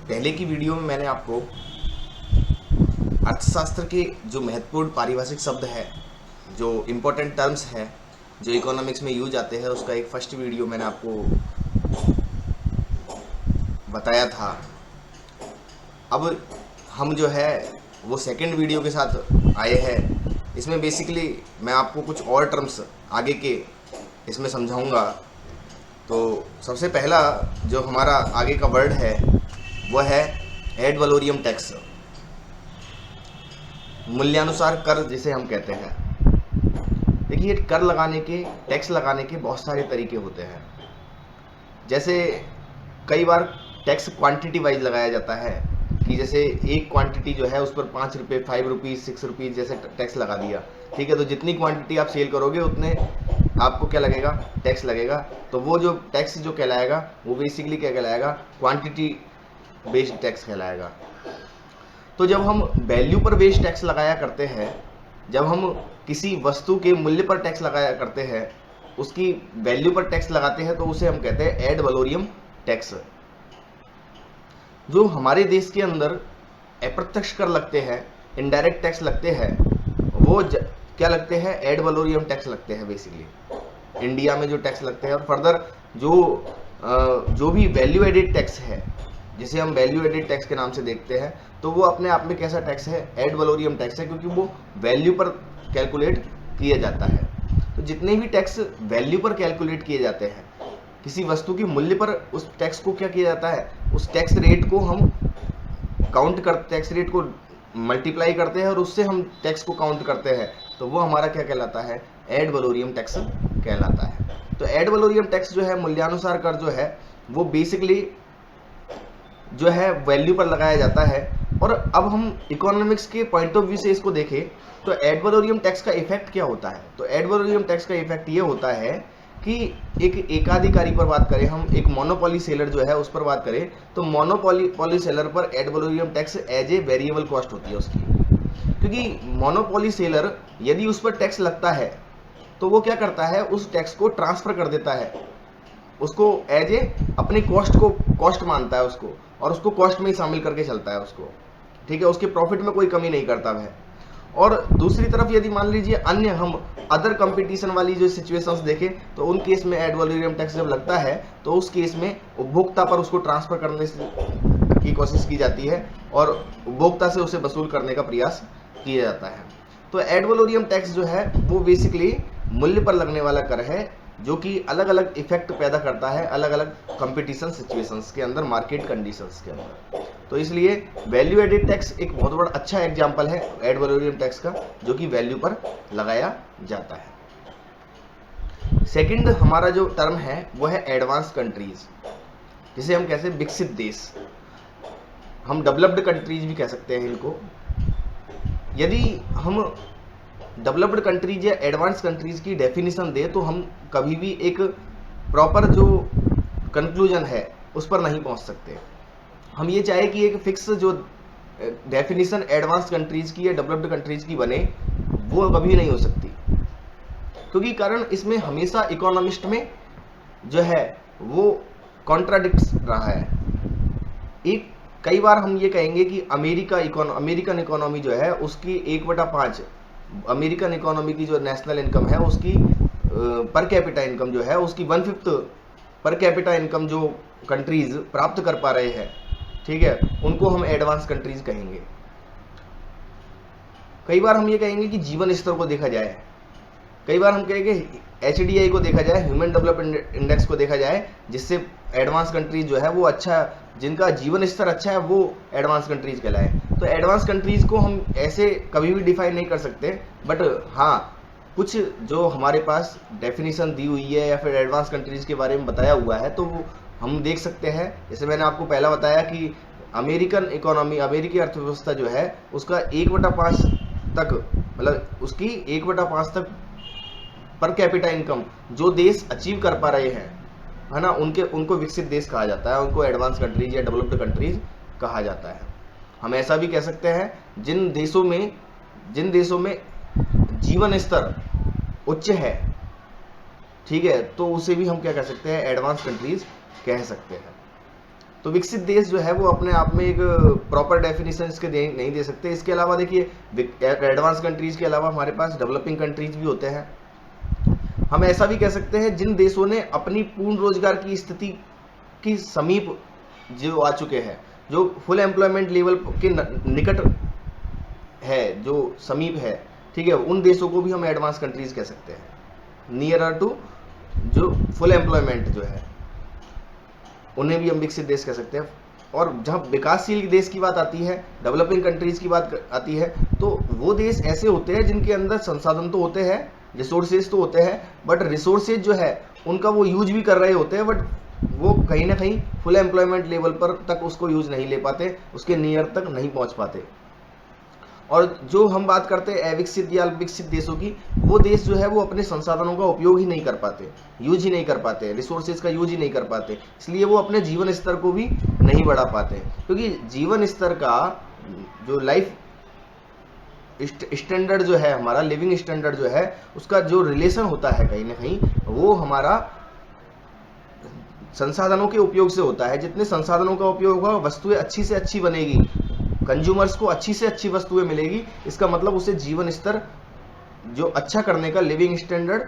पहले की वीडियो में मैंने आपको अर्थशास्त्र के जो महत्वपूर्ण पारिभाषिक शब्द है, जो इम्पोर्टेंट टर्म्स है, जो इकोनॉमिक्स में यूज आते हैं, उसका एक फर्स्ट वीडियो मैंने आपको बताया था। अब हम जो है वो सेकंड वीडियो के साथ आए हैं। इसमें बेसिकली मैं आपको कुछ और टर्म्स आगे के इसमें समझाऊंगा। तो सबसे पहला जो हमारा आगे का वर्ड है वो है एड वलोरियम टैक्स, मूल्यानुसार कर जिसे हम कहते हैं। देखिए, कर लगाने के, टैक्स लगाने के बहुत सारे तरीके होते हैं। जैसे कई बार टैक्स क्वांटिटी वाइज लगाया जाता है कि जैसे एक क्वांटिटी जो है उस पर 5 रुपये, 5 रुपीज़, 6 रुपीज़ जैसे टैक्स लगा दिया। ठीक है, तो जितनी क्वांटिटी आप सेल करोगे उतने आपको क्या लगेगा, टैक्स लगेगा। तो वो जो टैक्स जो कहलाएगा वो बेसिकली क्या कहलाएगा, क्वांटिटी बेस्ड टैक्स कहलाएगा। तो जब हम वैल्यू पर बेस्ड टैक्स लगाया करते हैं, जब हम किसी वस्तु के मूल्य पर टैक्स लगाया करते हैं, उसकी वैल्यू पर टैक्स लगाते हैं, तो उसे हम कहते हैं एड वलोरियम टैक्स। जो हमारे देश के अंदर अप्रत्यक्ष कर लगते हैं, इनडायरेक्ट टैक्स लगते हैं, वो क्या लगते हैं, एड वलोरियम टैक्स लगते हैं बेसिकली इंडिया में जो टैक्स लगते हैं। और फर्दर जो भी वैल्यू एडेड टैक्स है, जिसे हम वैल्यू एडेड टैक्स के नाम से देखते हैं, तो वो अपने आप में कैसा टैक्स है, एड वलोरियम टैक्स है, क्योंकि वो वैल्यू पर कैलकुलेट किया जाता है। तो जितने भी टैक्स वैल्यू पर कैलकुलेट किए जाते हैं, किसी वस्तु के मूल्य पर, उस टैक्स को क्या किया जाता है, उस टैक्स रेट को हम काउंट कर, टैक्स रेट को मल्टीप्लाई करते हैं और उससे हम टैक्स को काउंट करते हैं, तो वो हमारा क्या कहलाता है, एड वलोरियम टैक्स कहलाता है। तो एड वलोरियम टैक्स जो है, मूल्यानुसार कर जो है, वो बेसिकली जो है वैल्यू पर लगाया जाता है। और अब हम इकोनॉमिक्स के पॉइंट ऑफ व्यू से इसको देखें तो एड वलोरियम टैक्स का इफेक्ट क्या होता है। तो एड वलोरियम टैक्स का इफेक्ट ये होता है कि एक एकाधिकारी पर बात करें, हम एक मोनोपोली सेलर जो है उस पर बात करें, तो मोनोपोली सेलर पर ad valorem tax as a variable cost होती है उसकी। क्योंकि मोनोपोली सेलर यदि उस पर टैक्स लगता है तो वो क्या करता है, उस टैक्स को ट्रांसफर कर देता है, उसको एज ए अपनी कॉस्ट को कॉस्ट मानता है उसको, और उसको कॉस्ट में ही शामिल करके चलता है उसको। ठीक है, उसके प्रॉफिट में कोई कमी नहीं करता वह। और दूसरी तरफ यदि मान लीजिए अन्य हम अदर कंपटीशन वाली जो सिचुएशंस देखें, तो उन केस में एड वलोरियम टैक्स जब लगता है तो उस केस में उपभोक्ता पर उसको ट्रांसफर करने की कोशिश की जाती है और उपभोक्ता से उसे वसूल करने का प्रयास किया जाता है। तो एड वलोरियम टैक्स जो है वो बेसिकली मूल्य पर लगने वाला कर है, जो कि अलग अलग इफेक्ट पैदा करता है अलग अलग कंपटीशन सिचुएशंस के अंदर, मार्केट कंडीशंस के अंदर। तो इसलिए वैल्यू एडेड टैक्स एक बहुत बड़ा अच्छा एग्जांपल है एड वलोरियम टैक्स का, जो कि वैल्यू पर लगाया जाता है। सेकंड हमारा जो टर्म है वो है एडवांस कंट्रीज, जिसे हम कहते हैं विकसित देश, हम डेवलप्ड कंट्रीज भी कह सकते हैं इनको। यदि हम डेवलप्ड कंट्रीज या एडवांस कंट्रीज की डेफिनेशन दे तो हम कभी भी एक प्रॉपर जो कंक्लूजन है उस पर नहीं पहुंच सकते। हम ये चाहे कि एक फिक्स जो डेफिनेशन एडवांस कंट्रीज की या डेवलप्ड कंट्रीज की बने, वो कभी नहीं हो सकती, क्योंकि कारण इसमें हमेशा इकोनॉमिस्ट में जो है वो कॉन्ट्राडिक्ट रहा है। एक कई बार हम ये कहेंगे कि अमेरिकन इकोनॉमी जो है उसकी 1/5 अमेरिकन इकोनॉमी की जो नेशनल इनकम है उसकी पर कैपिटा इनकम जो है उसकी 1/5 पर कैपिटा इनकम जो कंट्रीज प्राप्त कर पा रहे हैं, ठीक है, उनको हम एडवांस कंट्रीज कहेंगे। कई बार हम ये कहेंगे कि जीवन स्तर को देखा जाए, कई बार हम कहेंगे HDI को देखा जाए, ह्यूमन डेवलपमेंट इंडेक्स को देखा जाए, जिससे एडवांस कंट्रीज जो है वो अच्छा, जिनका जीवन स्तर अच्छा है वो एडवांस कंट्रीज कहलाए। तो एडवांस कंट्रीज को हम ऐसे कभी भी डिफाइन नहीं कर सकते, बट हाँ कुछ जो हमारे पास डेफिनेशन दी हुई है या फिर एडवांस कंट्रीज के बारे में बताया हुआ है तो हम देख सकते हैं। जैसे मैंने आपको पहला बताया कि अमेरिकन इकोनॉमी, अमेरिकी अर्थव्यवस्था जो है उसका 1/5 तक, मतलब उसकी 1/5 तक पर कैपिटा इनकम जो देश अचीव कर पा रहे हैं, है ना, उनको विकसित देश कहा जाता है, उनको एडवांस कंट्रीज या डेवलप्ड कंट्रीज कहा जाता है। हम ऐसा भी कह सकते हैं जिन देशों में जीवन स्तर उच्च है, ठीक है, तो उसे भी हम क्या कह सकते हैं, एडवांस कंट्रीज कह सकते हैं। तो विकसित देश जो है वो अपने आप में एक प्रॉपर डेफिनेशन इसके नहीं दे सकते। इसके अलावा देखिए एडवांस कंट्रीज के अलावा हमारे पास डेवलपिंग कंट्रीज भी होते हैं। हम ऐसा भी कह सकते हैं जिन देशों ने अपनी पूर्ण रोजगार की स्थिति की समीप जो आ चुके हैं, जो फुल एम्प्लॉयमेंट लेवल के निकट है, जो समीप है, ठीक है, उन देशों को भी हम एडवांस कंट्रीज कह सकते हैं, नियरर टू जो फुल एम्प्लॉयमेंट जो है उन्हें भी हम विकसित देश कह सकते हैं। और जहाँ विकासशील देश की बात आती है, डेवलपिंग कंट्रीज की बात आती है, तो वो देश ऐसे होते हैं जिनके अंदर संसाधन तो होते हैं, रिसोर्सेज तो होते हैं, बट रिसोर्सेज जो है उनका वो यूज भी कर रहे होते हैं, बट वो कहीं ना कहीं फुल एम्प्लॉयमेंट लेवल पर तक उसको यूज नहीं ले पाते, उसके नियर तक नहीं पहुंच पाते। और जो हम बात करते हैं अविकसित या अल्पविकसित देशों की, वो देश जो है वो अपने संसाधनों का उपयोग ही नहीं कर पाते, यूज ही नहीं कर पाते, रिसोर्सेज का यूज ही नहीं कर पाते, इसलिए वो अपने जीवन स्तर को भी नहीं बढ़ा पाते। क्योंकि जीवन स्तर का जो लाइफ स्टैंडर्ड जो है, हमारा लिविंग स्टैंडर्ड जो है, उसका जो रिलेशन होता है कहीं ना कहीं वो हमारा संसाधनों के उपयोग से होता है। जितने संसाधनों का उपयोग होगा, वस्तुएं अच्छी से अच्छी बनेगी, कंज्यूमर्स को अच्छी से अच्छी वस्तुएं मिलेगी, इसका मतलब उसे जीवन स्तर जो अच्छा करने का, लिविंग स्टैंडर्ड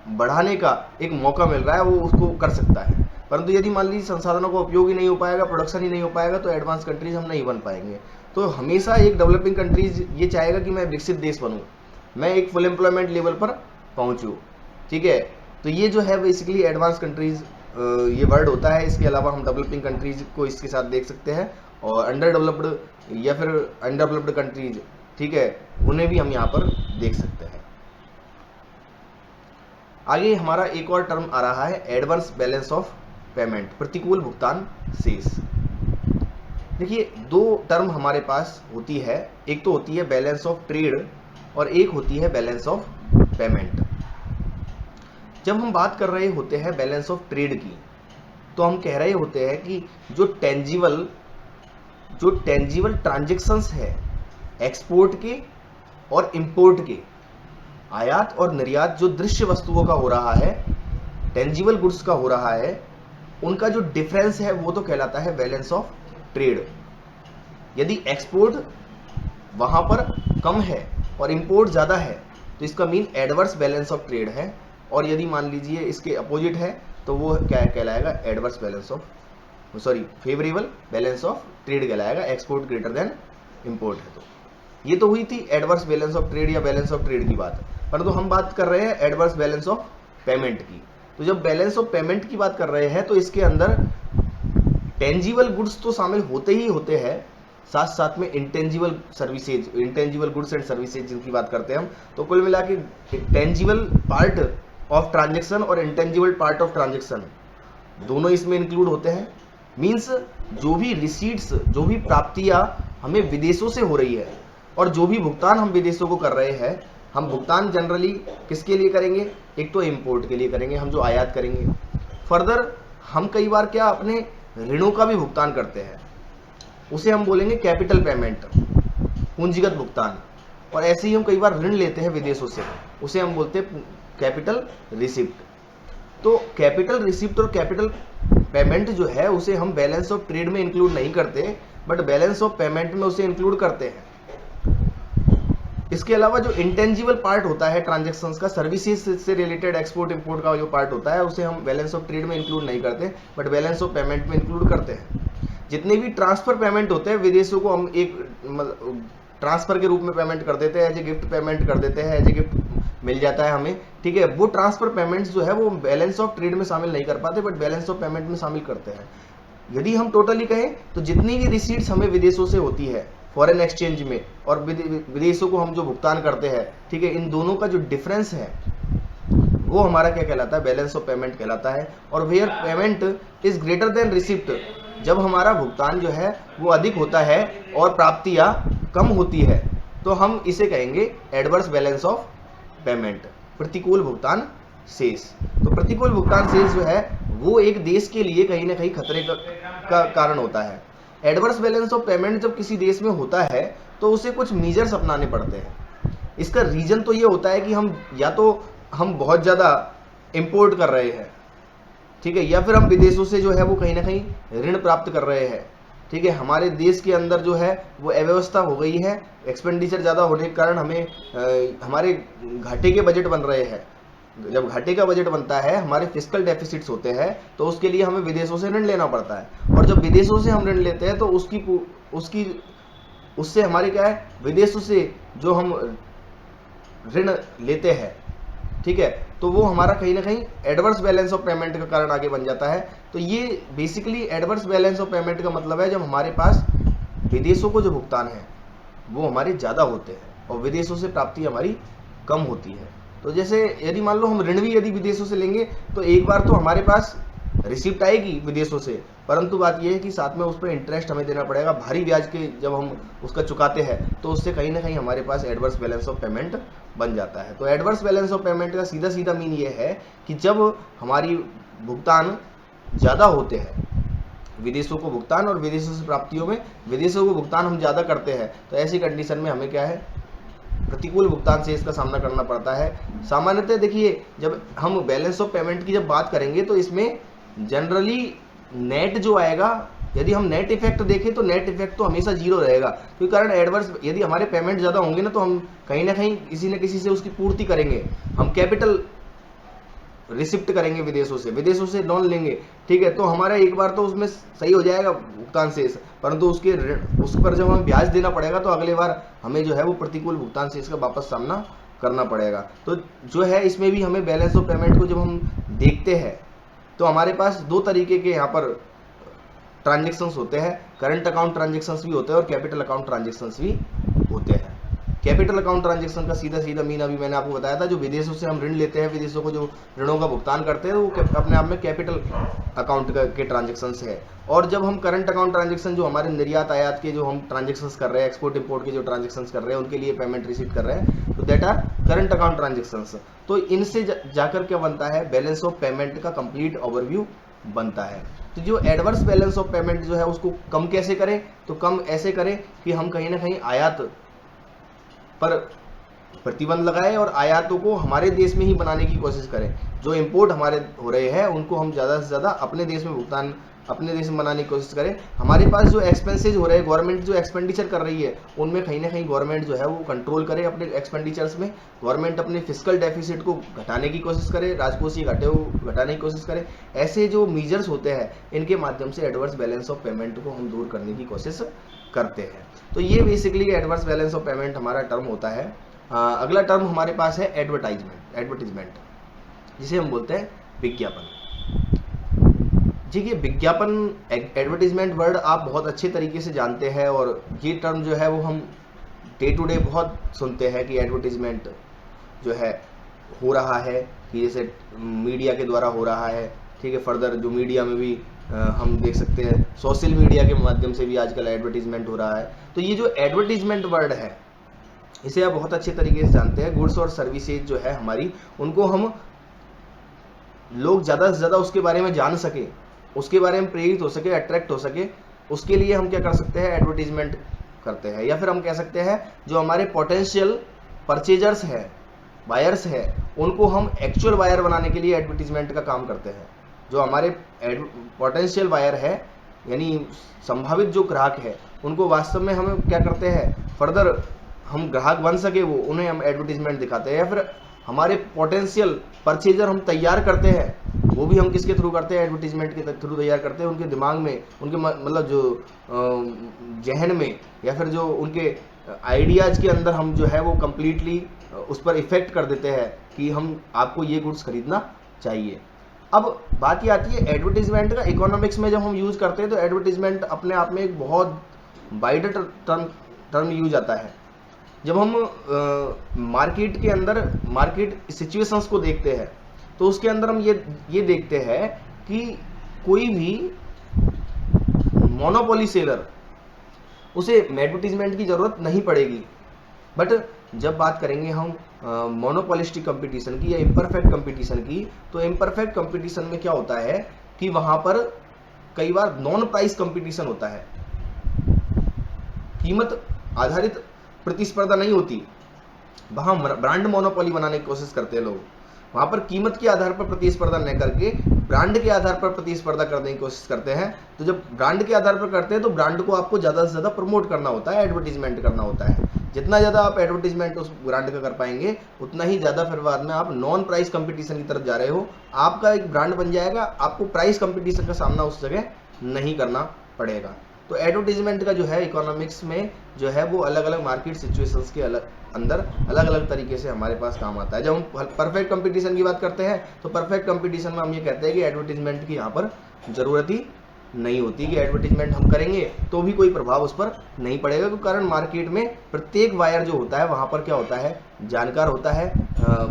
बढ़ाने का एक मौका मिल रहा है, वो उसको कर सकता है। परंतु यदि मान लीजिए संसाधनों का उपयोग ही नहीं हो पाएगा, प्रोडक्शन ही नहीं हो पाएगा, तो एडवांस कंट्रीज हम नहीं बन पाएंगे। तो हमेशा एक डेवलपिंग कंट्रीज ये चाहेगा कि मैं विकसित देश बनूं, मैं एक फुल एम्प्लॉयमेंट लेवल पर पहुंचूं, ठीक है। तो ये जो है बेसिकली एडवांस कंट्रीज ये वर्ड होता है। इसके अलावा हम डेवलपिंग कंट्रीज को इसके साथ देख सकते हैं, और अंडर डेवलप्ड या फिर अनडेवलप्ड कंट्रीज, ठीक है, उन्हें भी हम यहाँ पर देख सकते हैं। आगे हमारा एक और टर्म आ रहा है एडवर्स बैलेंस ऑफ पेमेंट, प्रतिकूल भुगतान शेष। देखिए दो टर्म हमारे पास होती है, एक तो होती है बैलेंस ऑफ ट्रेड और एक होती है बैलेंस ऑफ पेमेंट। जब हम बात कर रहे होते हैं बैलेंस ऑफ ट्रेड की, तो हम कह रहे होते हैं कि जो टेंजिबल ट्रांजैक्शंस है एक्सपोर्ट के और इंपोर्ट के, आयात और निर्यात जो दृश्य वस्तुओं का हो रहा है, टेंजिबल गुड्स का हो रहा है, उनका जो डिफरेंस है वो तो कहलाता है बैलेंस ऑफ ट्रेड। यदि एक्सपोर्ट वहां पर कम है और इंपोर्ट ज्यादा है तो इसका mean adverse balance of trade है, और यदि मान लीजिए इसके अपोजिट है तो वो क्या कहलाएगा, adverse balance of favourable balance of trade कहलाएगा, एक्सपोर्ट ग्रेटर देन इंपोर्ट है। तो ये तो हुई थी एडवर्स बैलेंस ऑफ ट्रेड या बैलेंस ऑफ ट्रेड की बात, परंतु हम बात कर रहे हैं एडवर्स बैलेंस ऑफ पेमेंट की। तो जब बैलेंस ऑफ पेमेंट की बात कर रहे हैं तो इसके अंदर टेंजिबल गुड्स तो शामिल होते ही होते हैं, साथ साथ में intangible services, intangible goods and services जिनकी बात करते हैं हम। तो कुल मिला के टेंजिबल पार्ट ऑफ ट्रांजेक्शन और इंटेंजिबल पार्ट ऑफ ट्रांजेक्शन दोनों इसमें इंक्लूड होते हैं। मीन्स जो भी रिसीट्स, जो भी प्राप्तियां हमें विदेशों से हो रही है और जो भी भुगतान हम विदेशों को कर रहे हैं, हम भुगतान जनरली किसके लिए करेंगे, एक तो इंपोर्ट के लिए करेंगे, हम जो आयात करेंगे। फर्दर हम कई बार क्या अपने ऋणों का भी भुगतान करते हैं, उसे हम बोलेंगे कैपिटल पेमेंट, पूंजीगत भुगतान। और ऐसे ही हम कई बार ऋण लेते हैं विदेशों से, उसे हम बोलते हैं कैपिटल रिसिप्ट। तो कैपिटल रिसिप्ट और कैपिटल पेमेंट जो है उसे हम बैलेंस ऑफ ट्रेड में इंक्लूड नहीं करते, बट बैलेंस ऑफ पेमेंट में उसे इंक्लूड करते हैं। इसके अलावा जो इंटेंजिबल पार्ट होता है ट्रांजैक्शंस का, सर्विसेज से रिलेटेड एक्सपोर्ट इंपोर्ट का जो पार्ट होता है, उसे हम बैलेंस ऑफ ट्रेड में इंक्लूड नहीं करते, बट बैलेंस ऑफ पेमेंट में इंक्लूड करते हैं। जितने भी ट्रांसफर पेमेंट होते हैं विदेशों को, हम एक ट्रांसफर के रूप में पेमेंट कर देते हैं, एज ए गिफ्ट पेमेंट कर देते हैं, एज ए गिफ्ट मिल जाता है हमें, ठीक है। वो ट्रांसफर पेमेंट्स जो है वो बैलेंस ऑफ ट्रेड में शामिल नहीं कर पाते, बट बैलेंस ऑफ पेमेंट में शामिल करते हैं। यदि हम टोटली कहें तो जितनी भी रिसीट्स हमें विदेशों से होती है फॉरेन एक्सचेंज में, और विदेशों को हम जो भुगतान करते हैं, ठीक है, इन दोनों का जो डिफरेंस है वो हमारा क्या कहलाता है, बैलेंस ऑफ पेमेंट कहलाता है। और where payment is greater than receipt, जब हमारा भुगतान जो है वो अधिक होता है और प्राप्तियां कम होती है, तो हम इसे कहेंगे एडवर्स बैलेंस ऑफ पेमेंट, प्रतिकूल भुगतान शेष। तो प्रतिकूल भुगतान शेष जो है वो एक देश के लिए कहीं ना कहीं खतरे का कारण होता है। एडवर्स बैलेंस ऑफ पेमेंट जब किसी देश में होता है तो उसे कुछ मेजर्स अपनाने पड़ते हैं। इसका रीजन तो ये होता है कि हम या तो हम बहुत ज़्यादा इंपोर्ट कर रहे हैं, ठीक है, या फिर हम विदेशों से जो है वो कहीं ना कहीं ऋण प्राप्त कर रहे हैं। ठीक है, हमारे देश के अंदर जो है वो अव्यवस्था हो गई है, एक्सपेंडिचर ज़्यादा होने के कारण हमें हमारे घाटे के बजट बन रहे हैं। जब घाटे का बजट बनता है, हमारे फिस्कल डेफिसिट्स होते हैं, तो उसके लिए हमें विदेशों से ऋण लेना पड़ता है। और जब विदेशों से हम ऋण लेते हैं तो उससे हमारे क्या है, विदेशों से जो हम ऋण लेते हैं, ठीक है, तो वो हमारा कहीं ना कहीं एडवर्स बैलेंस ऑफ पेमेंट का कारण आगे बन जाता है। तो ये basically adverse balance of payment का मतलब है जब हमारे पास विदेशों को जो भुगतान है वो हमारे ज़्यादा होते हैं और विदेशों से प्राप्ति हमारी कम होती है। तो जैसे यदि मान लो हम ऋण भी यदि विदेशों से लेंगे तो एक बार तो हमारे पास रिसिप्ट आएगी विदेशों से, परंतु बात यह है कि साथ में उस पर इंटरेस्ट हमें देना पड़ेगा भारी ब्याज के। जब हम उसका चुकाते हैं तो उससे कहीं ना कहीं हमारे पास एडवर्स बैलेंस ऑफ पेमेंट बन जाता है। तो एडवर्स बैलेंस ऑफ पेमेंट का सीधा सीधा मीन ये है कि जब हमारी भुगतान ज़्यादा होते हैं, विदेशों को भुगतान और विदेशों से प्राप्तियों में विदेशों को भुगतान हम ज़्यादा करते हैं, तो ऐसी कंडीशन में हमें क्या है, प्रतिकूल भुगतान से इसका सामना करना पड़ता है। सामान्यतः देखिए, जब हम बैलेंस ऑफ पेमेंट की जब बात करेंगे तो इसमें जनरली नेट जो आएगा, यदि हम नेट इफेक्ट देखें तो नेट इफेक्ट तो हमेशा जीरो रहेगा, क्योंकि कारण एडवर्स यदि हमारे पेमेंट ज़्यादा होंगे ना तो हम कहीं ना कहीं किसी न किसी से उसकी पूर्ति करेंगे, हम कैपिटल रिसिप्ट करेंगे विदेशों से लोन लेंगे। ठीक है, तो हमारा एक बार तो उसमें सही हो जाएगा भुगतान शेष, परंतु उस पर जब हमें ब्याज देना पड़ेगा तो अगले बार हमें जो है वो प्रतिकूल भुगतान शेष का वापस सामना करना पड़ेगा। तो जो है इसमें भी हमें बैलेंस ऑफ पेमेंट को जब हम देखते हैं तो हमारे पास दो तरीके के यहाँ पर ट्रांजेक्शन्स होते हैं, करंट अकाउंट ट्रांजेक्शन्स भी होते हैं और कैपिटल अकाउंट ट्रांजेक्शन्स भी होते हैं। कैपिटल अकाउंट ट्रांजेक्शन का सीधा सीधा मीन अभी मैंने आपको बताया था, जो विदेशों से हम ऋण लेते हैं, विदेशों को जो ऋणों का भुगतान करते हैं, वो अपने आप में कैपिटल अकाउंट के ट्रांजेक्शन्स है। और जब हम करंट अकाउंट ट्रांजेक्शन जो हमारे निर्यात आयात के जो हम ट्रांजेक्शन्स कर रहे हैं, एक्सपोर्ट इंपोर्ट के जो ट्रांजेक्शन्स कर रहे हैं, उनके लिए पेमेंट रिसीव कर रहे हैं, तो that are current account transactions. तो इनसे जाकर क्या बनता है, बैलेंस ऑफ पेमेंट का कंप्लीट ओवरव्यू बनता है। तो जो एडवर्स बैलेंस ऑफ पेमेंट जो है उसको कम कैसे करें, तो कम ऐसे करें कि हम कहीं ना कहीं आयात पर प्रतिबंध लगाए और आयातों को हमारे देश में ही बनाने की कोशिश करें। जो इंपोर्ट हमारे हो रहे हैं उनको हम ज़्यादा से ज़्यादा अपने देश में भुगतान अपने देश में बनाने की कोशिश करें। हमारे पास जो एक्सपेंसेज हो रहे हैं, गवर्नमेंट जो एक्सपेंडिचर कर रही है, उनमें कहीं ना कहीं गवर्नमेंट जो है वो कंट्रोल करे अपने एक्सपेंडिचर्स में। गवर्नमेंट अपने फिस्कल डेफिसिट को घटाने की कोशिश करे, राजकोषीय घाटे को घटाने की कोशिश करे। ऐसे जो मेजर्स होते हैं इनके माध्यम से एडवर्स बैलेंस ऑफ पेमेंट को हम दूर करने की कोशिश करते हैं। तो ये basically adverse balance of payment हमारा टर्म होता है। अगला टर्म हमारे पास है एडवर्टीजमेंट, जिसे हम बोलते हैं विज्ञापन। देखिए, विज्ञापन एडवर्टीजमेंट वर्ड आप बहुत अच्छे तरीके से जानते हैं और ये टर्म जो है वो हम डे टू डे बहुत सुनते हैं कि एडवर्टीजमेंट जो है हो रहा है, कि जैसे मीडिया के द्वारा हो रहा है। ठीक है, फर्दर जो मीडिया में भी हम देख सकते हैं, सोशल मीडिया के माध्यम से भी आजकल एडवर्टीजमेंट हो रहा है। तो ये जो एडवर्टीजमेंट वर्ड है इसे आप बहुत अच्छे तरीके से जानते हैं। गुड्स और सर्विसेज जो है हमारी, उनको हम लोग ज़्यादा से ज़्यादा उसके बारे में जान सके, उसके बारे में प्रेरित हो सके, अट्रैक्ट हो सके, उसके लिए हम क्या कर सकते हैं, एडवर्टीजमेंट करते हैं। या फिर हम कह सकते हैं जो हमारे पोटेंशियल परचेजर्स हैं, बायर्स हैं, उनको हम एक्चुअल बायर बनाने के लिए एडवर्टीजमेंट का काम करते हैं। जो हमारे पोटेंशियल बायर है, यानी संभावित जो ग्राहक है, उनको वास्तव में हम क्या करते हैं, फर्दर हम ग्राहक बन सके वो, उन्हें हम एडवर्टीजमेंट दिखाते हैं। या फिर हमारे पोटेंशियल परचेजर हम तैयार करते हैं, वो भी हम किसके थ्रू करते हैं, एडवर्टीजमेंट के थ्रू तैयार करते हैं। उनके दिमाग में, उनके मतलब जो जहन में, या फिर जो उनके आइडियाज़ के अंदर हम जो है वो कम्प्लीटली उस पर इफेक्ट कर देते हैं कि हम आपको ये गुड्स खरीदना चाहिए। अब बात ये आती है एडवर्टीजमेंट का इकोनॉमिक्स में जब हम यूज़ करते हैं, तो एडवर्टीजमेंट अपने आप में एक बहुत वाइडर टर्म यूज आता है। जब हम मार्केट के अंदर मार्केट सिचुएशंस को देखते हैं तो उसके अंदर हम ये देखते हैं कि कोई भी मोनोपोली सेलर, उसे एडवर्टीजमेंट की ज़रूरत नहीं पड़ेगी। बट जब बात करेंगे हम मोनोपोलिस्टिक कंपटीशन की या इम्परफेक्ट कंपटीशन की, तो इम्परफेक्ट कंपटीशन में क्या होता है कि वहाँ पर कई बार नॉन प्राइस कंपटीशन होता है, कीमत आधारित प्रतिस्पर्धा नहीं होती, वहाँ ब्रांड मोनोपोली बनाने की कोशिश करते हैं लोग। वहां पर कीमत के आधार पर प्रतिस्पर्धा न करके ब्रांड के आधार पर प्रतिस्पर्धा करने की कोशिश करते हैं। तो जब ब्रांड के आधार पर करते हैं तो ब्रांड को आपको ज़्यादा से ज़्यादा प्रमोट करना होता है, एडवर्टीजमेंट करना होता है। जितना ज़्यादा आप एडवर्टीजमेंट उस ब्रांड का कर पाएंगे उतना ही ज़्यादा फिर बाद में आप नॉन प्राइस कंपटीशन की तरफ जा रहे हो, आपका एक ब्रांड बन जाएगा, आपको प्राइस कंपटीशन का सामना उस जगह नहीं करना पड़ेगा। तो एडवर्टीजमेंट का जो है इकोनॉमिक्स में जो है वो अलग अलग मार्केट सिचुएशंस के अंदर अलग अलग तरीके से हमारे पास काम आता है। जब हम परफेक्ट कंपटीशन की बात करते हैं तो परफेक्ट कंपटीशन में हम ये कहते हैं कि एडवर्टीजमेंट की यहाँ पर जरूरत ही नहीं होती, कि एडवर्टीजमेंट हम करेंगे तो भी कोई प्रभाव उस पर नहीं पड़ेगा, क्योंकि कारण मार्केट में प्रत्येक वायर जो होता है वहाँ पर क्या होता है, जानकार होता है,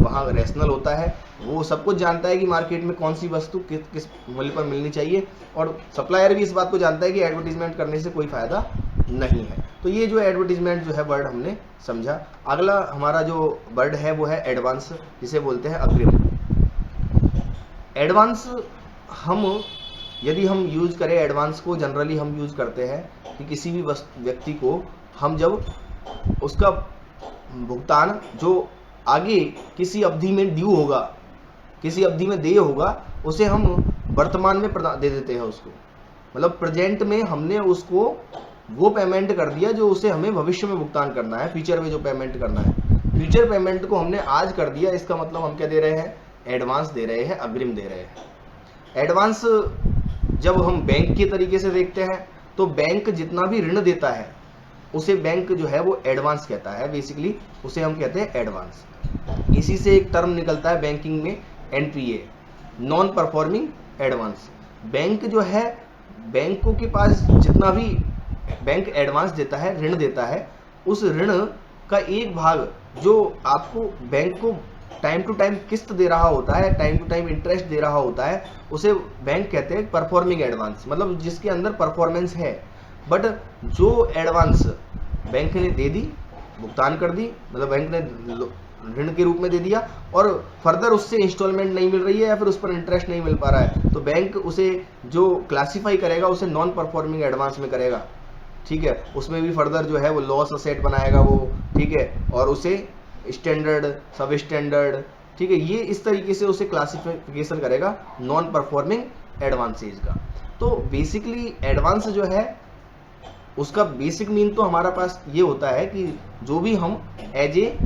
वहाँ रेशनल होता है, वो सब कुछ जानता है कि मार्केट में कौन सी वस्तु किस मूल्य पर मिलनी चाहिए, और सप्लायर भी इस बात को जानता है कि एडवर्टीजमेंट करने से कोई फायदा नहीं है। तो ये जो एडवर्टीजमेंट जो है वर्ड हमने समझा। अगला हमारा जो वर्ड है वो है एडवांस, जिसे बोलते हैं अग्रिम। एडवांस यदि हम यूज करें एडवांस को, जनरली हम यूज करते हैं कि किसी भी व्यक्ति को हम जब उसका भुगतान जो आगे किसी अवधि में ड्यू होगा, किसी अवधि में देय होगा, उसे हम वर्तमान में दे देते हैं उसको, मतलब प्रेजेंट में हमने उसको वो पेमेंट कर दिया जो उसे हमें भविष्य में भुगतान करना है, फ्यूचर में जो पेमेंट करना है, फ्यूचर पेमेंट को हमने आज कर दिया। इसका मतलब हम क्या दे रहे हैं, एडवांस दे रहे हैं, अग्रिम दे रहे हैं। एडवांस जब हम बैंक के तरीके से देखते हैं तो बैंक जितना भी ऋण देता है उसे बैंक जो है वो एडवांस कहता है, बेसिकली उसे हम कहते हैं एडवांस। इसी से एक टर्म निकलता है बैंकिंग में, NPA, non performing advance. Bank जो है, बैंकों के पास जितना भी बैंक एडवांस देता है, ऋण देता है, उस ऋण का एक भाग जो आपको बैंक को टाइम टू टाइम किस्त दे रहा होता है, टाइम टू टाइम इंटरेस्ट दे रहा होता है, उसे बैंक कहते हैं परफॉर्मिंग एडवांस, मतलब जिसके अंदर परफॉर्मेंस है। बट जो एडवांस बैंक ने दे दी, भुगतान कर दी, मतलब बैंक ने ऋण के रूप में दे दिया और फर्दर उससे इंस्टॉलमेंट नहीं मिल रही है या फिर उस पर इंटरेस्ट नहीं मिल पा रहा है, तो बैंक उसे जो क्लासिफाई करेगा उसे नॉन परफॉर्मिंग एडवांस में करेगा। ठीक है, उसमें भी फर्दर जो है वो लॉस असेट बनाएगा वो, ठीक है, और उसे स्टैंडर्ड, सब स्टैंडर्ड, ठीक है, ये इस तरीके से उसे क्लासिफिकेशन करेगा नॉन परफॉर्मिंग एडवांसेज का। तो बेसिकली एडवांस जो है उसका बेसिक मीन तो हमारा पास ये होता है कि जो भी हम एज ए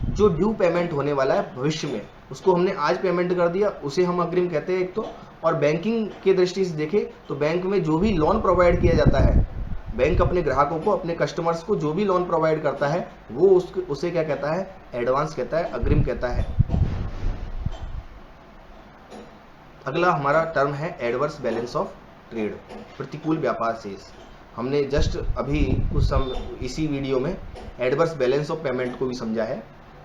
जो ड्यू पेमेंट होने वाला है भविष्य में, उसको हमने आज पेमेंट कर दिया, उसे हम अग्रिम कहते हैं एक तो। और बैंकिंग के दृष्टि से देखें तो बैंक में जो भी लोन प्रोवाइड किया जाता है, बैंक अपने ग्राहकों को, अपने कस्टमर्स को जो भी लोन प्रोवाइड करता है वो उसे क्या कहता है, एडवांस कहता है, अग्रिम कहता है। अगला हमारा टर्म है एडवर्स बैलेंस ऑफ ट्रेड, प्रतिकूल व्यापार शेष। हमने जस्ट अभी इसी वीडियो में एडवर्स बैलेंस ऑफ पेमेंट को भी समझा है,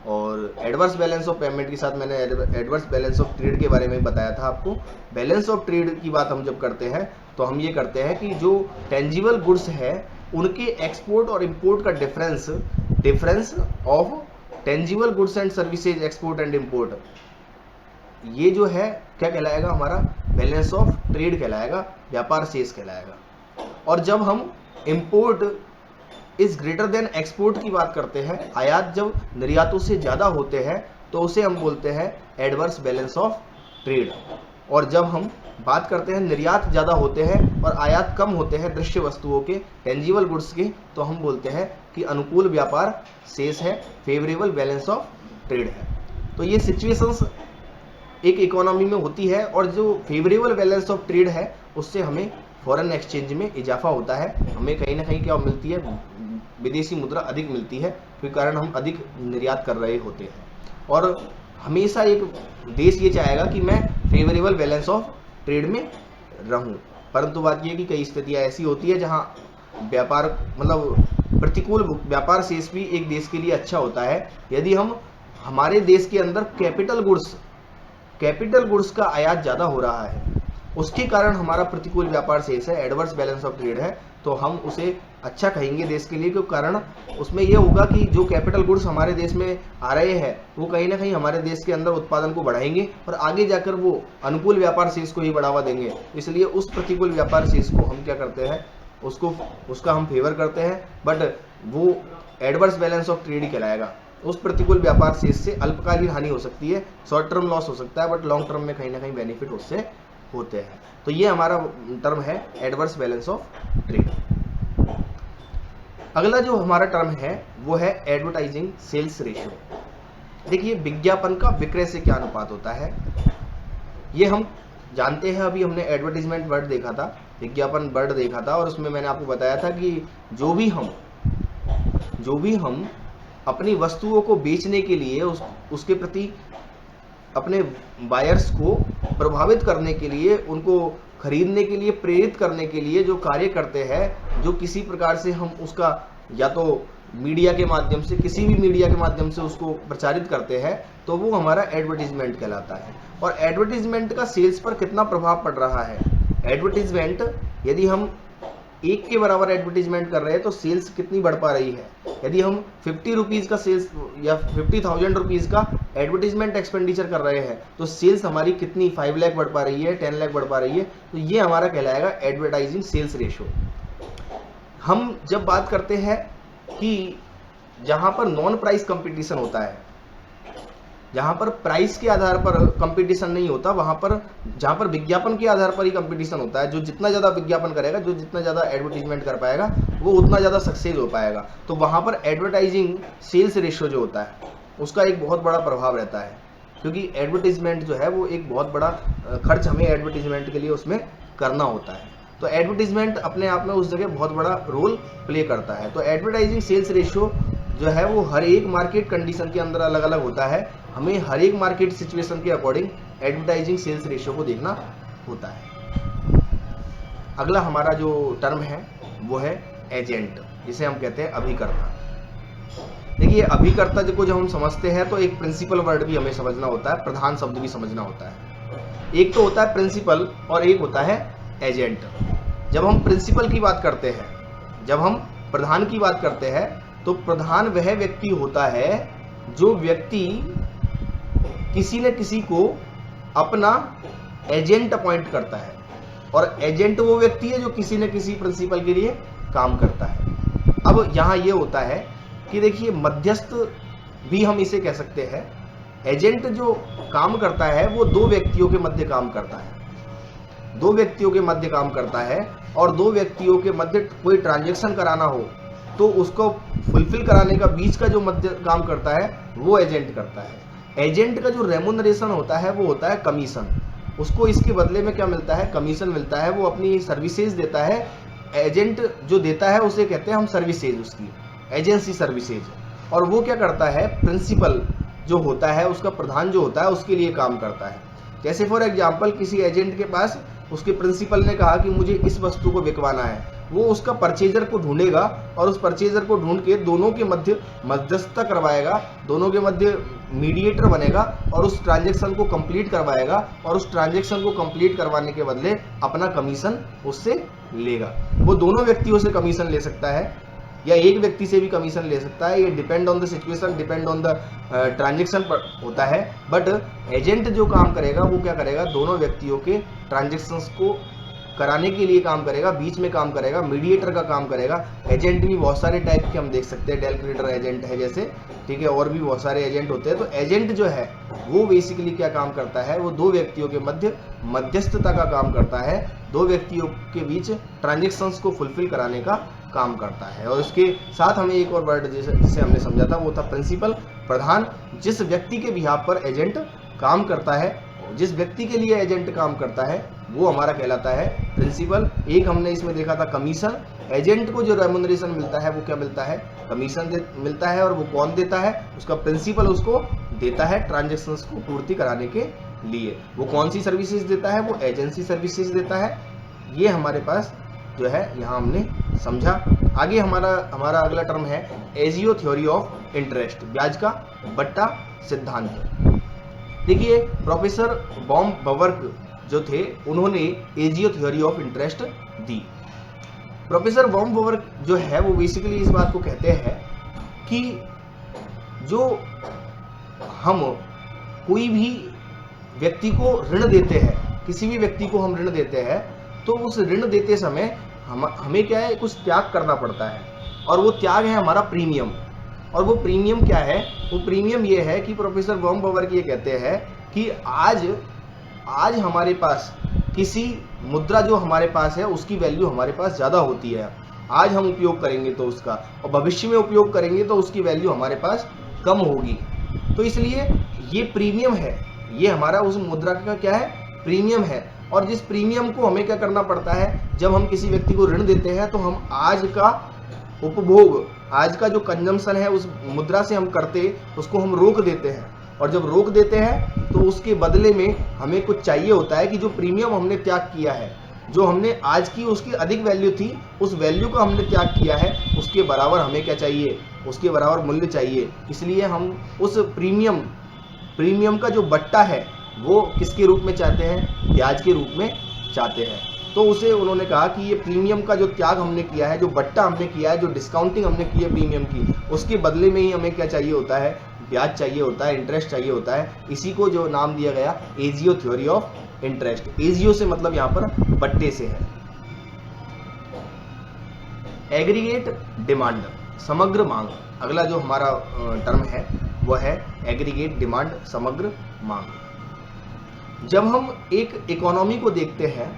और एडवर्स बैलेंस ऑफ पेमेंट के साथ मैंने एडवर्स बैलेंस ऑफ ट्रेड के बारे में बताया था आपको। बैलेंस ऑफ ट्रेड की बात हम जब करते हैं तो हम ये करते हैं कि जो टेंजिबल गुड्स है उनके एक्सपोर्ट और इंपोर्ट का difference of tangible goods and services export and import, ये जो है क्या कहलाएगा, हमारा बैलेंस ऑफ ट्रेड कहलाएगा, व्यापार शेष कहलाएगा। और जब हम import is greater then export की बात करते हैं, आयात जब निर्यातों से ज्यादा होते हैं तो उसे हम बोलते हैं एडवर्स बैलेंस ऑफ ट्रेड। और जब हम बात करते हैं निर्यात ज्यादा होते हैं और आयात कम होते हैं दृश्य वस्तुओं के, टेंजिबल गुड्स के, तो हम बोलते हैं कि अनुकूल व्यापार शेष है, फेवरेबल बैलेंस ऑफ ट्रेड है। तो ये सिचुएशंस एक इकोनॉमी में होती है, और जो फेवरेबल बैलेंस ऑफ ट्रेड है उससे हमें फॉरेन एक्सचेंज में इजाफा होता है, हमें कहीं ना कहीं क्या मिलती है, विदेशी मुद्रा अधिक मिलती है, क्योंकि कारण हम अधिक निर्यात कर रहे होते हैं। और हमेशा एक देश ये चाहेगा कि मैं फेवरेबल बैलेंस ऑफ ट्रेड में रहूं, परंतु बात यह कि कई स्थितियां ऐसी होती है जहां व्यापार मतलब प्रतिकूल व्यापार शेष भी एक देश के लिए अच्छा होता है। यदि हमारे देश के अंदर कैपिटल गुड्स का आयात ज़्यादा हो रहा है, उसके कारण हमारा प्रतिकूल व्यापार शेष है, एडवर्स बैलेंस ऑफ ट्रेड है, तो हम उसे अच्छा कहेंगे देश के लिए, क्योंकि कारण उसमें यह होगा कि जो कैपिटल गुड्स हमारे देश में आ रहे हैं वो कहीं ना कहीं हमारे देश के अंदर उत्पादन को बढ़ाएंगे और आगे जाकर वो अनुकूल व्यापार शेष को ही बढ़ावा देंगे। इसलिए उस प्रतिकूल व्यापार शेष को हम क्या करते हैं, उसका हम फेवर करते हैं, बट वो एडवर्स बैलेंस ऑफ ट्रेड ही कहलाएगा। उस प्रतिकूल व्यापार शेष से अल्पकालीन हानि हो सकती है, शॉर्ट टर्म लॉस हो सकता है, बट लॉन्ग टर्म में कहीं ना कहीं बेनिफिट उससे होते हैं। तो ये हमारा टर्म है एडवर्स बैलेंस ऑफ ट्रेड। अगला जो हमारा टर्म है वो है एडवर्टाइजिंग सेल्स रेशियो। देखिए विज्ञापन का विक्रय से क्या अनुपात होता है, ये हम जानते हैं। अभी हमने एडवर्टीजमेंट वर्ड देखा था, विज्ञापन वर्ड देखा था, और उसमें मैंने आपको बताया था कि जो भी हम अपनी वस्तुओं को बेचने के लिए उसके प्रति अपने बायर्स को प्रभावित करने के लिए, उनको खरीदने के लिए प्रेरित करने के लिए जो कार्य करते हैं, जो किसी प्रकार से हम उसका या तो मीडिया के माध्यम से, किसी भी मीडिया के माध्यम से उसको प्रचारित करते हैं, तो वो हमारा एडवर्टीजमेंट कहलाता है। और एडवर्टीजमेंट का सेल्स पर कितना प्रभाव पड़ रहा है, एडवर्टीजमेंट यदि हम 1 के बराबर एडवर्टीजमेंट कर रहे हैं तो सेल्स कितनी बढ़ पा रही है। यदि हम 50 रुपीज़ का सेल्स या 50,000 रुपीज़ का एडवर्टीजमेंट एक्सपेंडिचर कर रहे हैं तो सेल्स हमारी कितनी 5 लाख बढ़ पा रही है, 10 लाख बढ़ पा रही है। तो ये हमारा कहलाएगा एडवर्टाइजिंग सेल्स रेशियो। हम जब बात करते हैं कि जहां पर नॉन प्राइस कंपटीशन होता है, जहां पर प्राइस के आधार पर कंपटीशन नहीं होता, वहां पर जहां पर विज्ञापन के आधार पर ही कंपटीशन होता है, जो जितना ज्यादा विज्ञापन करेगा, जो जितना ज्यादा एडवर्टीजमेंट कर पाएगा, वो उतना ज्यादा सक्सेस हो पाएगा। तो वहां पर एडवर्टाइजिंग सेल्स रेशियो जो होता है उसका एक बहुत बड़ा प्रभाव रहता है, क्योंकि एडवर्टीजमेंट जो है वो एक बहुत बड़ा खर्च हमें एडवर्टीजमेंट के लिए उसमें करना होता है। तो एडवर्टीजमेंट अपने आप में उस जगह बहुत बड़ा रोल प्ले करता है। तो एडवर्टाइजिंग सेल्स रेशियो जो है वो हर एक मार्केट कंडीशन के अंदर अलग अलग होता है। हमें हर एक मार्केट सिचुएशन के अकॉर्डिंग एडवर्टाइजिंग सेल्स रेशियो को देखना होता है। अगला हमारा जो टर्म है वो है एजेंट, जिसे हम कहते हैं अभिकर्ता। देखिए अभिकर्ता को जब हम समझते हैं तो एक प्रिंसिपल वर्ड भी हमें समझना होता है, प्रधान शब्द भी समझना होता है। एक तो होता है प्रिंसिपल और एक होता है एजेंट। जब हम प्रिंसिपल की बात करते हैं, जब हम प्रधान की बात करते हैं, तो प्रधान वह व्यक्ति होता है जो व्यक्ति किसी न किसी को अपना एजेंट अपॉइंट करता है, और एजेंट वो व्यक्ति है जो किसी न किसी प्रिंसिपल के लिए काम करता है। अब यहाँ ये होता है कि देखिए मध्यस्थ भी हम इसे कह सकते हैं। एजेंट जो काम करता है वो दो व्यक्तियों के मध्य काम करता है, दो व्यक्तियों के मध्य काम करता है, और दो व्यक्तियों के मध्य कोई ट्रांजैक्शन कराना हो तो उसको फुलफिल कराने का बीच का जो मध्य काम करता है वो एजेंट करता है। एजेंट का जो रेमुनरेशन होता है वो होता है कमीशन। उसको इसके बदले में क्या मिलता है, कमीशन मिलता है। वो अपनी सर्विसेज देता है। एजेंट जो देता है उसे कहते हैं हम सर्विसेज, उसकी एजेंसी सर्विसेज। और वो क्या करता है, प्रिंसिपल जो होता है, उसका प्रधान जो होता है उसके लिए काम करता है। जैसे फॉर एग्जाम्पल किसी एजेंट के पास उसके प्रिंसिपल ने कहा कि मुझे इस वस्तु को बिकवाना है, वो उसका परचेजर को ढूंढेगा और उस परचेजर को ढूंढ के दोनों के मध्य मध्यस्थता करवाएगा, दोनों के मध्य मीडिएटर बनेगा और उस ट्रांजैक्शन को कंप्लीट करवाएगा, और उस ट्रांजैक्शन को कंप्लीट करवाने के बदले अपना कमीशन उससे लेगा। वो दोनों व्यक्तियों से कमीशन ले सकता है या एक व्यक्ति से भी कमीशन ले सकता है, ये depend on the situation, depend on the transaction पर होता है। बट एजेंट जो काम करेगा वो क्या करेगा, दोनों व्यक्तियों के ट्रांजैक्शंस को कराने के लिए काम करेगा, बीच में काम करेगा, मीडिएटर का काम करेगा। एजेंट भी बहुत सारे टाइप के हम देख सकते हैं, कैलकुलेटर एजेंट है जैसे, ठीक है, और भी बहुत सारे एजेंट होते हैं। तो एजेंट जो है वो बेसिकली क्या काम करता है, वो दो व्यक्तियों के मध्य मध्यस्थता का काम करता है, दो व्यक्तियों के बीच ट्रांजैक्शंस को फुलफिल कराने का काम करता है। और इसके साथ हमें एक और वर्ड जिसे हमने समझा था वो था प्रिंसिपल, प्रधान। जिस व्यक्ति के बिहाफ पर एजेंट काम करता है, जिस व्यक्ति के लिए एजेंट काम करता है, वो हमारा कहलाता है प्रिंसिपल। एक हमने इसमें देखा था कमीशन। एजेंट को जो रेमुनरेशन मिलता है वो क्या मिलता है, कमीशन मिलता है। और वो कौन देता है, उसका प्रिंसिपल उसको देता है ट्रांजैक्शंस को पूर्ति कराने के लिए। वो कौन सी सर्विसेज देता है, वो एजेंसी सर्विसेज देता है। ये हमारे पास जो है यहाँ हमने समझा। आगे हमारा अगला टर्म है एजियो थ्योरी ऑफ इंटरेस्ट, ब्याज का बट्टा सिद्धांत। देखिए प्रोफेसर बॉम बवर्क जो थे उन्होंने एजियो थ्योरी ऑफ इंटरेस्ट दी। प्रोफेसर बॉम बवर्क जो है वो बेसिकली इस बात को कहते हैं कि जो हम कोई भी व्यक्ति को ऋण देते हैं, किसी भी व्यक्ति को हम ऋण देते हैं, तो उस ऋण देते समय हमें क्या है, कुछ त्याग करना पड़ता है, और वो त्याग है हमारा प्रीमियम। और वो प्रीमियम क्या है? वो प्रीमियम ये है कि प्रोफेसर बॉम्बवर्क ये कहते हैं कि आज हमारे पास किसी मुद्रा जो हमारे पास है उसकी वैल्यू हमारे पास ज़्यादा होती है, आज हम उपयोग करेंगे तो उसका, और भविष्य में उपयोग करेंगे तो उसकी वैल्यू हमारे पास कम होगी। तो इसलिए ये प्रीमियम है, ये हमारा उस मुद्रा का क्या है? प्रीमियम है। और जिस प्रीमियम को हमें क्या करना पड़ता है, जब हम किसी व्यक्ति को ऋण देते हैं तो हम आज का उपभोग, आज का जो कंजम्पशन है उस मुद्रा से हम करते, उसको हम रोक देते हैं। और जब रोक देते हैं तो उसके बदले में हमें कुछ चाहिए होता है कि जो प्रीमियम हमने त्याग किया है, जो हमने आज की उसकी अधिक वैल्यू थी, उस वैल्यू का हमने त्याग किया है, उसके बराबर हमें क्या चाहिए? उसके बराबर मूल्य चाहिए। इसलिए हम उस प्रीमियम का जो बट्टा है वो किसके रूप में चाहते हैं? ब्याज के रूप में चाहते हैं। तो उसे उन्होंने कहा कि ये प्रीमियम का जो त्याग हमने किया है, जो बट्टा हमने किया है, जो डिस्काउंटिंग हमने की है प्रीमियम की, उसके बदले में ही हमें क्या चाहिए होता है? ब्याज चाहिए होता है, इंटरेस्ट चाहिए होता है। इसी को जो नाम दिया गया AJIO theory of interest. AJIO से मतलब यहाँ पर बट्टे से है। एग्रीगेट डिमांड, समग्र मांग, अगला जो हमारा टर्म है वो है एग्रीगेट डिमांड, समग्र मांग। जब हम एक इकोनॉमी को देखते हैं,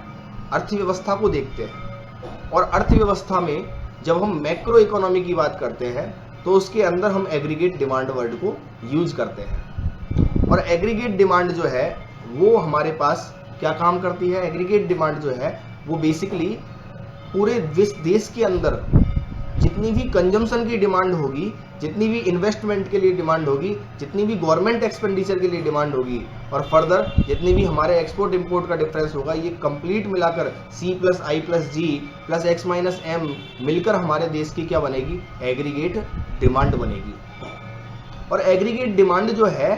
अर्थव्यवस्था को देखते हैं, और अर्थव्यवस्था में जब हम मैक्रो इकोनॉमी की बात करते हैं तो उसके अंदर हम एग्रीगेट डिमांड वर्ड को यूज करते हैं। और एग्रीगेट डिमांड जो है वो हमारे पास क्या काम करती है? एग्रीगेट डिमांड जो है वो बेसिकली पूरे देश के अंदर जितनी भी कंजम्पशन की डिमांड होगी, जितनी भी इन्वेस्टमेंट के लिए डिमांड होगी, जितनी भी गवर्नमेंट एक्सपेंडिचर के लिए डिमांड होगी, और फर्दर जितनी भी हमारे एक्सपोर्ट इंपोर्ट का डिफरेंस होगा, ये कंप्लीट मिलाकर C+I+G+X-M मिलकर हमारे देश की क्या बनेगी? एग्रीगेट डिमांड बनेगी। और एग्रीगेट डिमांड जो है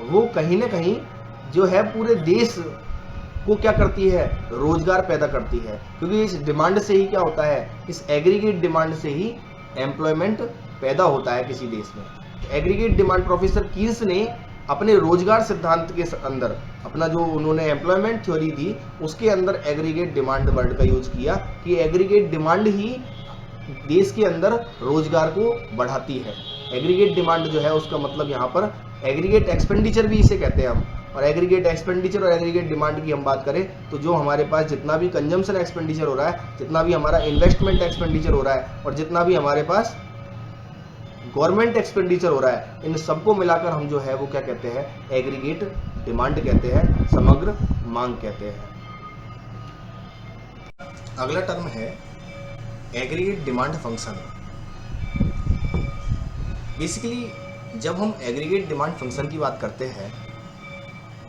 वो कहीं ना कहीं जो है पूरे देश को क्या करती है? रोजगार पैदा करती है, क्योंकि इस डिमांड से ही क्या होता है? इस एग्रीगेट डिमांड से ही एम्प्लॉयमेंट पैदा होता है किसी देश में। एग्रीगेट डिमांड प्रोफेसर कीन्स ने अपने रोजगार सिद्धांत के अंदर, अपना जो उन्होंने एम्प्लॉयमेंट थ्योरी दी उसके अंदर एग्रीगेट डिमांड वर्ड का यूज किया कि एग्रीगेट डिमांड ही देश के अंदर रोजगार को बढ़ाती है। एग्रीगेट डिमांड जो है उसका मतलब यहाँ पर एग्रीगेट एक्सपेंडिचर भी इसे कहते हैं हम। और एग्रीगेट एक्सपेंडिचर और एग्रीगेट डिमांड की हम बात करें तो जो हमारे पास जितना भी कंजम्पशन एक्सपेंडिचर हो रहा है, जितना भी हमारा इन्वेस्टमेंट एक्सपेंडिचर हो रहा है, और जितना भी हमारे पास गवर्नमेंट एक्सपेंडिचर हो रहा है, इन सबको मिलाकर हम जो है वो क्या कहते हैं? एग्रीगेट डिमांड कहते हैं, समग्र मांग कहते हैं। अगला टर्म है एग्रीगेट डिमांड फंक्शन। बेसिकली जब हम एग्रीगेट डिमांड फंक्शन की बात करते हैं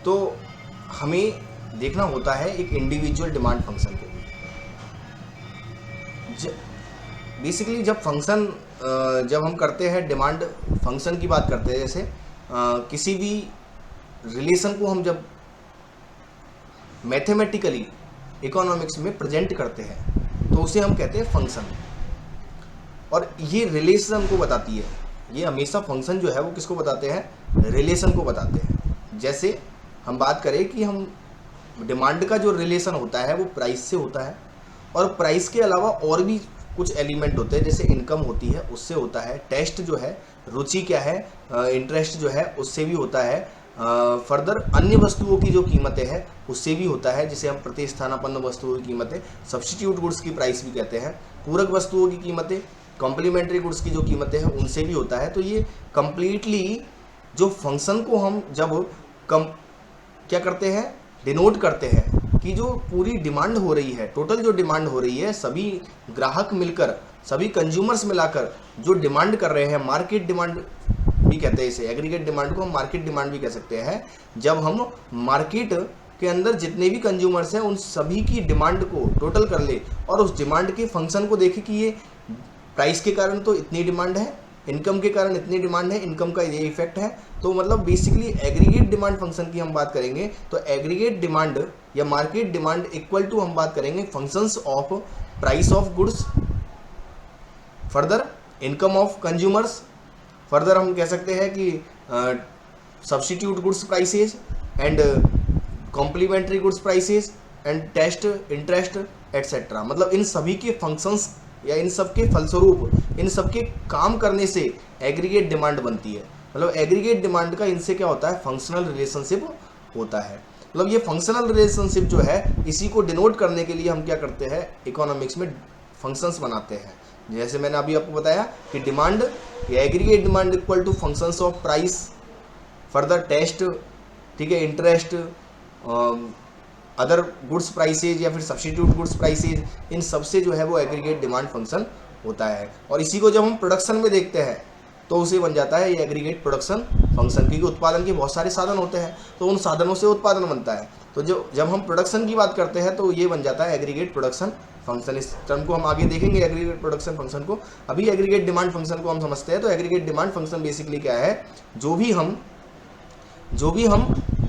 तो हमें देखना होता है एक इंडिविजुअल डिमांड फंक्शन के लिए। बेसिकली जब हम करते हैं डिमांड फंक्शन की बात करते हैं, जैसे किसी भी रिलेशन को हम जब मैथमेटिकली इकोनॉमिक्स में प्रेजेंट करते हैं तो उसे हम कहते हैं फंक्शन। और ये रिलेशन को बताती है, ये हमेशा फंक्शन जो है वो किसको बताते हैं? रिलेशन को बताते हैं। जैसे हम बात करें कि हम डिमांड का जो रिलेशन होता है वो प्राइस से होता है, और प्राइस के अलावा और भी कुछ एलिमेंट होते हैं, जैसे इनकम होती है उससे होता है, टेस्ट जो है, रुचि क्या है, इंटरेस्ट जो है उससे भी होता है, फर्दर अन्य वस्तुओं की जो कीमतें हैं उससे भी होता है, जिसे हम प्रतिस्थानापन्न वस्तुओं की कीमतें, सब्स्टिट्यूट गुड्स की प्राइस भी कहते हैं, पूरक वस्तुओं की कीमतें, कॉम्प्लीमेंट्री गुड्स की जो कीमतें हैं उनसे भी होता है। तो ये कंप्लीटली जो फंक्शन को हम जब क्या करते हैं? डिनोट करते हैं कि जो पूरी डिमांड हो रही है, टोटल जो डिमांड हो रही है, सभी ग्राहक मिलकर, सभी कंज्यूमर्स मिलाकर जो डिमांड कर रहे हैं, मार्केट डिमांड भी कहते हैं इसे, एग्रीगेट डिमांड को हम मार्केट डिमांड भी कह सकते हैं। जब हम मार्केट के अंदर जितने भी कंज्यूमर्स हैं उन सभी की डिमांड को टोटल कर ले और उस डिमांड के फंक्शन को देखें कि ये प्राइस के कारण तो इतनी डिमांड है, इनकम के कारण इतनी डिमांड है, इनकम का ये इफेक्ट है। तो मतलब बेसिकली एग्रीगेट डिमांड फंक्शन की हम बात करेंगे तो एग्रीगेट डिमांड या मार्केट डिमांड इक्वल टू हम बात करेंगे functions of price of goods, further income of consumers, further हम कह सकते हैं कि substitute goods prices and complementary goods prices and taste, interest etcetera. मतलब इन सभी के फंक्शंस या इन सब के फलस्वरूप, इन सब के काम करने से एग्रीगेट डिमांड बनती है। मतलब एग्रीगेट डिमांड का इनसे क्या होता है, फंक्शनल रिलेशनशिप होता है। मतलब ये फंक्शनल रिलेशनशिप जो है, इसी को डिनोट करने के लिए हम क्या करते हैं, इकोनॉमिक्स में फंक्शंस बनाते हैं। जैसे मैंने अभी आपको बताया कि डिमांड या aggregate demand equal to functions of price, further taste, ठीक है, इंटरेस्ट, अदर गुड्स प्राइसेज या फिर सब्स्टिट्यूट गुड्स प्राइसेज, इन सब से जो है वो एग्रीगेट डिमांड फंक्शन होता है। और इसी को जब हम प्रोडक्शन में देखते हैं तो उसे बन जाता है ये एग्रीगेट प्रोडक्शन फंक्शन, क्योंकि उत्पादन के बहुत सारे साधन होते हैं तो उन साधनों से उत्पादन बनता है। तो जब हम प्रोडक्शन की बात करते हैं तो ये बन जाता है एग्रीगेट प्रोडक्शन फंक्शन। इस टर्म को हम आगे देखेंगे, एग्रीगेट प्रोडक्शन फंक्शन को। अभी एग्रीगेट डिमांड फंक्शन को हम समझते हैं। तो एग्रीगेट डिमांड फंक्शन बेसिकली क्या है, जो भी हम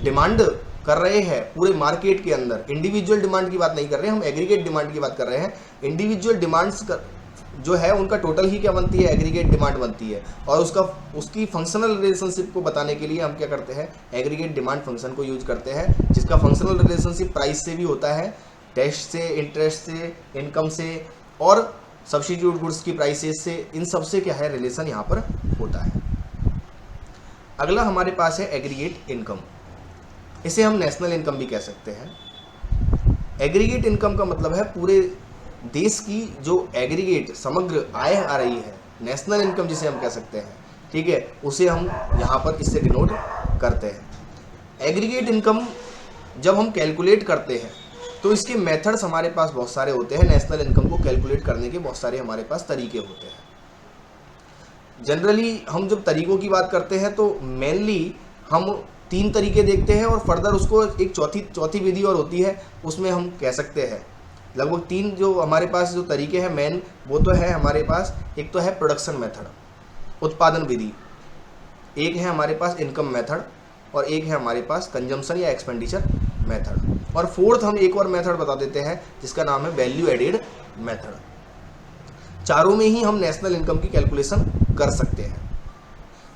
डिमांड कर रहे हैं पूरे मार्केट के अंदर, इंडिविजुअल डिमांड की बात नहीं कर रहे हैं हम, एग्रीगेट डिमांड की बात कर रहे हैं। इंडिविजुअल डिमांड्स जो है उनका टोटल ही क्या बनती है, एग्रीगेट डिमांड बनती है। और उसकी फंक्शनल रिलेशनशिप को बताने के लिए हम क्या करते हैं, एग्रीगेट डिमांड फंक्शन को यूज करते हैं, जिसका फंक्शनल रिलेशनशिप प्राइस से भी होता है, टेस्ट से, इंटरेस्ट से, इनकम से और सब्स्टिट्यूट गुड्स की प्राइसेस से, इन सब से क्या है रिलेशन यहाँ पर होता है। अगला हमारे पास है एग्रीगेट इनकम। इसे हम नेशनल इनकम भी कह सकते हैं। एग्रीगेट इनकम का मतलब है पूरे देश की जो एग्रीगेट समग्र आय आ रही है, नेशनल इनकम जिसे हम कह सकते हैं, ठीक है, उसे हम यहाँ पर इससे डिनोट करते हैं। एग्रीगेट इनकम जब हम कैलकुलेट करते हैं तो इसके मेथड्स हमारे पास बहुत सारे होते हैं। नेशनल इनकम को कैलकुलेट करने के बहुत सारे हमारे पास तरीके होते हैं। जनरली हम जब तरीकों की बात करते हैं तो मेनली हम 3 तरीके देखते हैं और फर्दर उसको एक चौथी विधि और होती है, उसमें हम कह सकते हैं लगभग 3 जो हमारे पास जो तरीके हैं मेन, वो तो है हमारे पास, एक तो है प्रोडक्शन मेथड, उत्पादन विधि, एक है हमारे पास इनकम मेथड और एक है हमारे पास कंजम्पशन या एक्सपेंडिचर मेथड। और फोर्थ हम एक और मेथड बता देते हैं जिसका नाम है वैल्यू एडेड मेथड। चारों में ही हम नेशनल इनकम की कैलकुलेशन कर सकते हैं।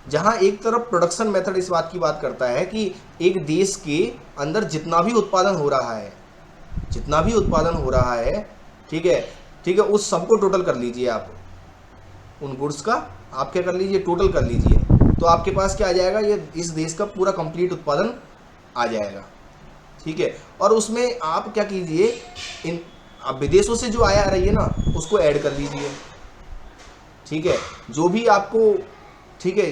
जहां एक तरफ प्रोडक्शन मेथड इस बात की बात करता है कि एक देश के अंदर जितना भी उत्पादन हो रहा है, ठीक है, उस सबको टोटल कर लीजिए आप, उन गुड्स का आप क्या कर लीजिए, टोटल कर लीजिए, तो आपके पास क्या आ जाएगा, ये इस देश का पूरा कंप्लीट उत्पादन आ जाएगा, ठीक है। और उसमें आप क्या कीजिए, इन अब विदेशों से जो आय आ रही है ना, उसको ऐड कर लीजिए, ठीक है, जो भी आपको, ठीक है,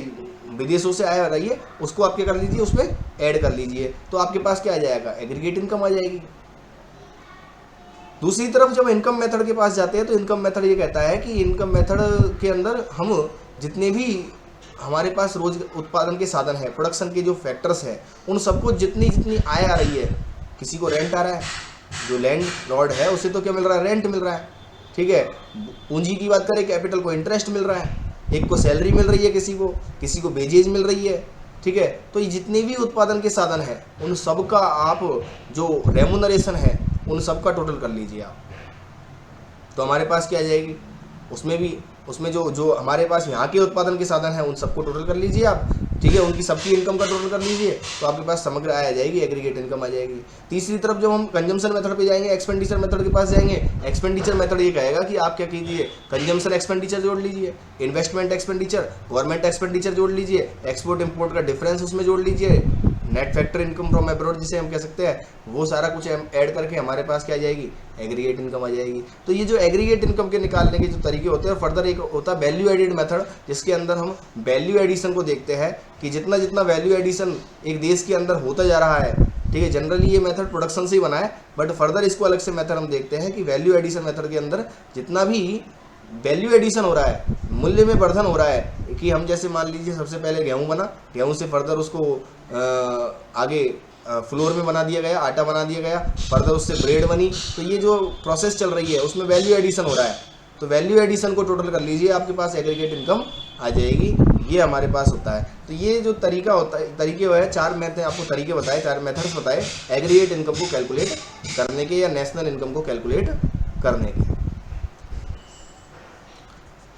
विदेशों से आय आ रही है उसको आप क्या कर लीजिए, उसमें ऐड कर लीजिए, तो आपके पास क्या आ जाएगा, एग्रीगेट इनकम आ जाएगी। दूसरी तरफ जब इनकम मेथड के पास जाते हैं तो इनकम मेथड ये कहता है कि इनकम मेथड के अंदर हम जितने भी हमारे पास रोज उत्पादन के साधन है, प्रोडक्शन के जो फैक्टर्स है, उन सबको जितनी आय आ रही है, किसी को रेंट आ रहा है, जो लैंड लॉर्ड है उसे तो क्या मिल रहा है, रेंट मिल रहा है, ठीक है। पूंजी की बात करें, कैपिटल को इंटरेस्ट मिल रहा है, एक को सैलरी मिल रही है, किसी को वेजेज मिल रही है, ठीक है। तो ये जितने भी उत्पादन के साधन हैं उन सब का आप जो रेमुनरेशन है उन सब का टोटल कर लीजिए आप, तो हमारे पास क्या आ जाएगी, उसमें जो हमारे पास यहाँ के उत्पादन के साधन हैं उन सबको टोटल कर लीजिए आप, ठीक है, उनकी सबकी इनकम का टोटल कर लीजिए, तो आपके पास समग्र आय आ जाएगी, एग्रीगेट इनकम आ जाएगी। तीसरी तरफ जब हम कंजम्पशन मेथड पे जाएंगे, एक्सपेंडिचर मेथड के पास जाएंगे, एक्सपेंडिचर मेथड ये कहेगा कि आप क्या कीजिए, कंजम्पशन एक्सपेंडिचर जोड़ लीजिए, इन्वेस्टमेंट एक्सपेंडिचर, गवर्नमेंट एक्सपेंडिचर जोड़ लीजिए, एक्सपोर्ट इम्पोर्ट का डिफरेंस उसमें जोड़ लीजिए, net factor income from abroad जिसे हम कह सकते हैं, वो सारा कुछ ऐड करके हमारे पास क्या आ जाएगी, एग्रीगेट इनकम आ जाएगी। तो ये जो एग्रीगेट इनकम के निकालने के जो तरीके होते हैं, फर्दर एक होता है वैल्यू एडेड मेथड, जिसके अंदर हम वैल्यू एडिशन को देखते हैं कि जितना वैल्यू एडिशन एक देश के अंदर होता जा रहा है, ठीक है। जनरली ये मेथड प्रोडक्शन से ही बना है, बट फर्दर इसको अलग से मेथड हम देखते हैं कि वैल्यू एडिशन मेथड के अंदर जितना भी वैल्यू एडिशन हो रहा है, मूल्य में वर्धन हो रहा है, कि हम जैसे मान लीजिए सबसे पहले गेहूं बना, गेहूं से फर्दर उसको आगे फ्लोर में बना दिया गया, आटा बना दिया गया, फर्दर उससे ब्रेड बनी, तो ये जो प्रोसेस चल रही है उसमें वैल्यू एडिशन हो रहा है, तो वैल्यू एडिशन को टोटल कर लीजिए, आपके पास एग्रीगेट इनकम आ जाएगी, ये हमारे पास होता है। तो ये जो तरीका होता है, तरीके है 4 मैंने आपको तरीके बताए, 4 मेथड्स बताए एग्रीगेट इनकम को कैलकुलेट करने के या नेशनल इनकम को कैलकुलेट करने के।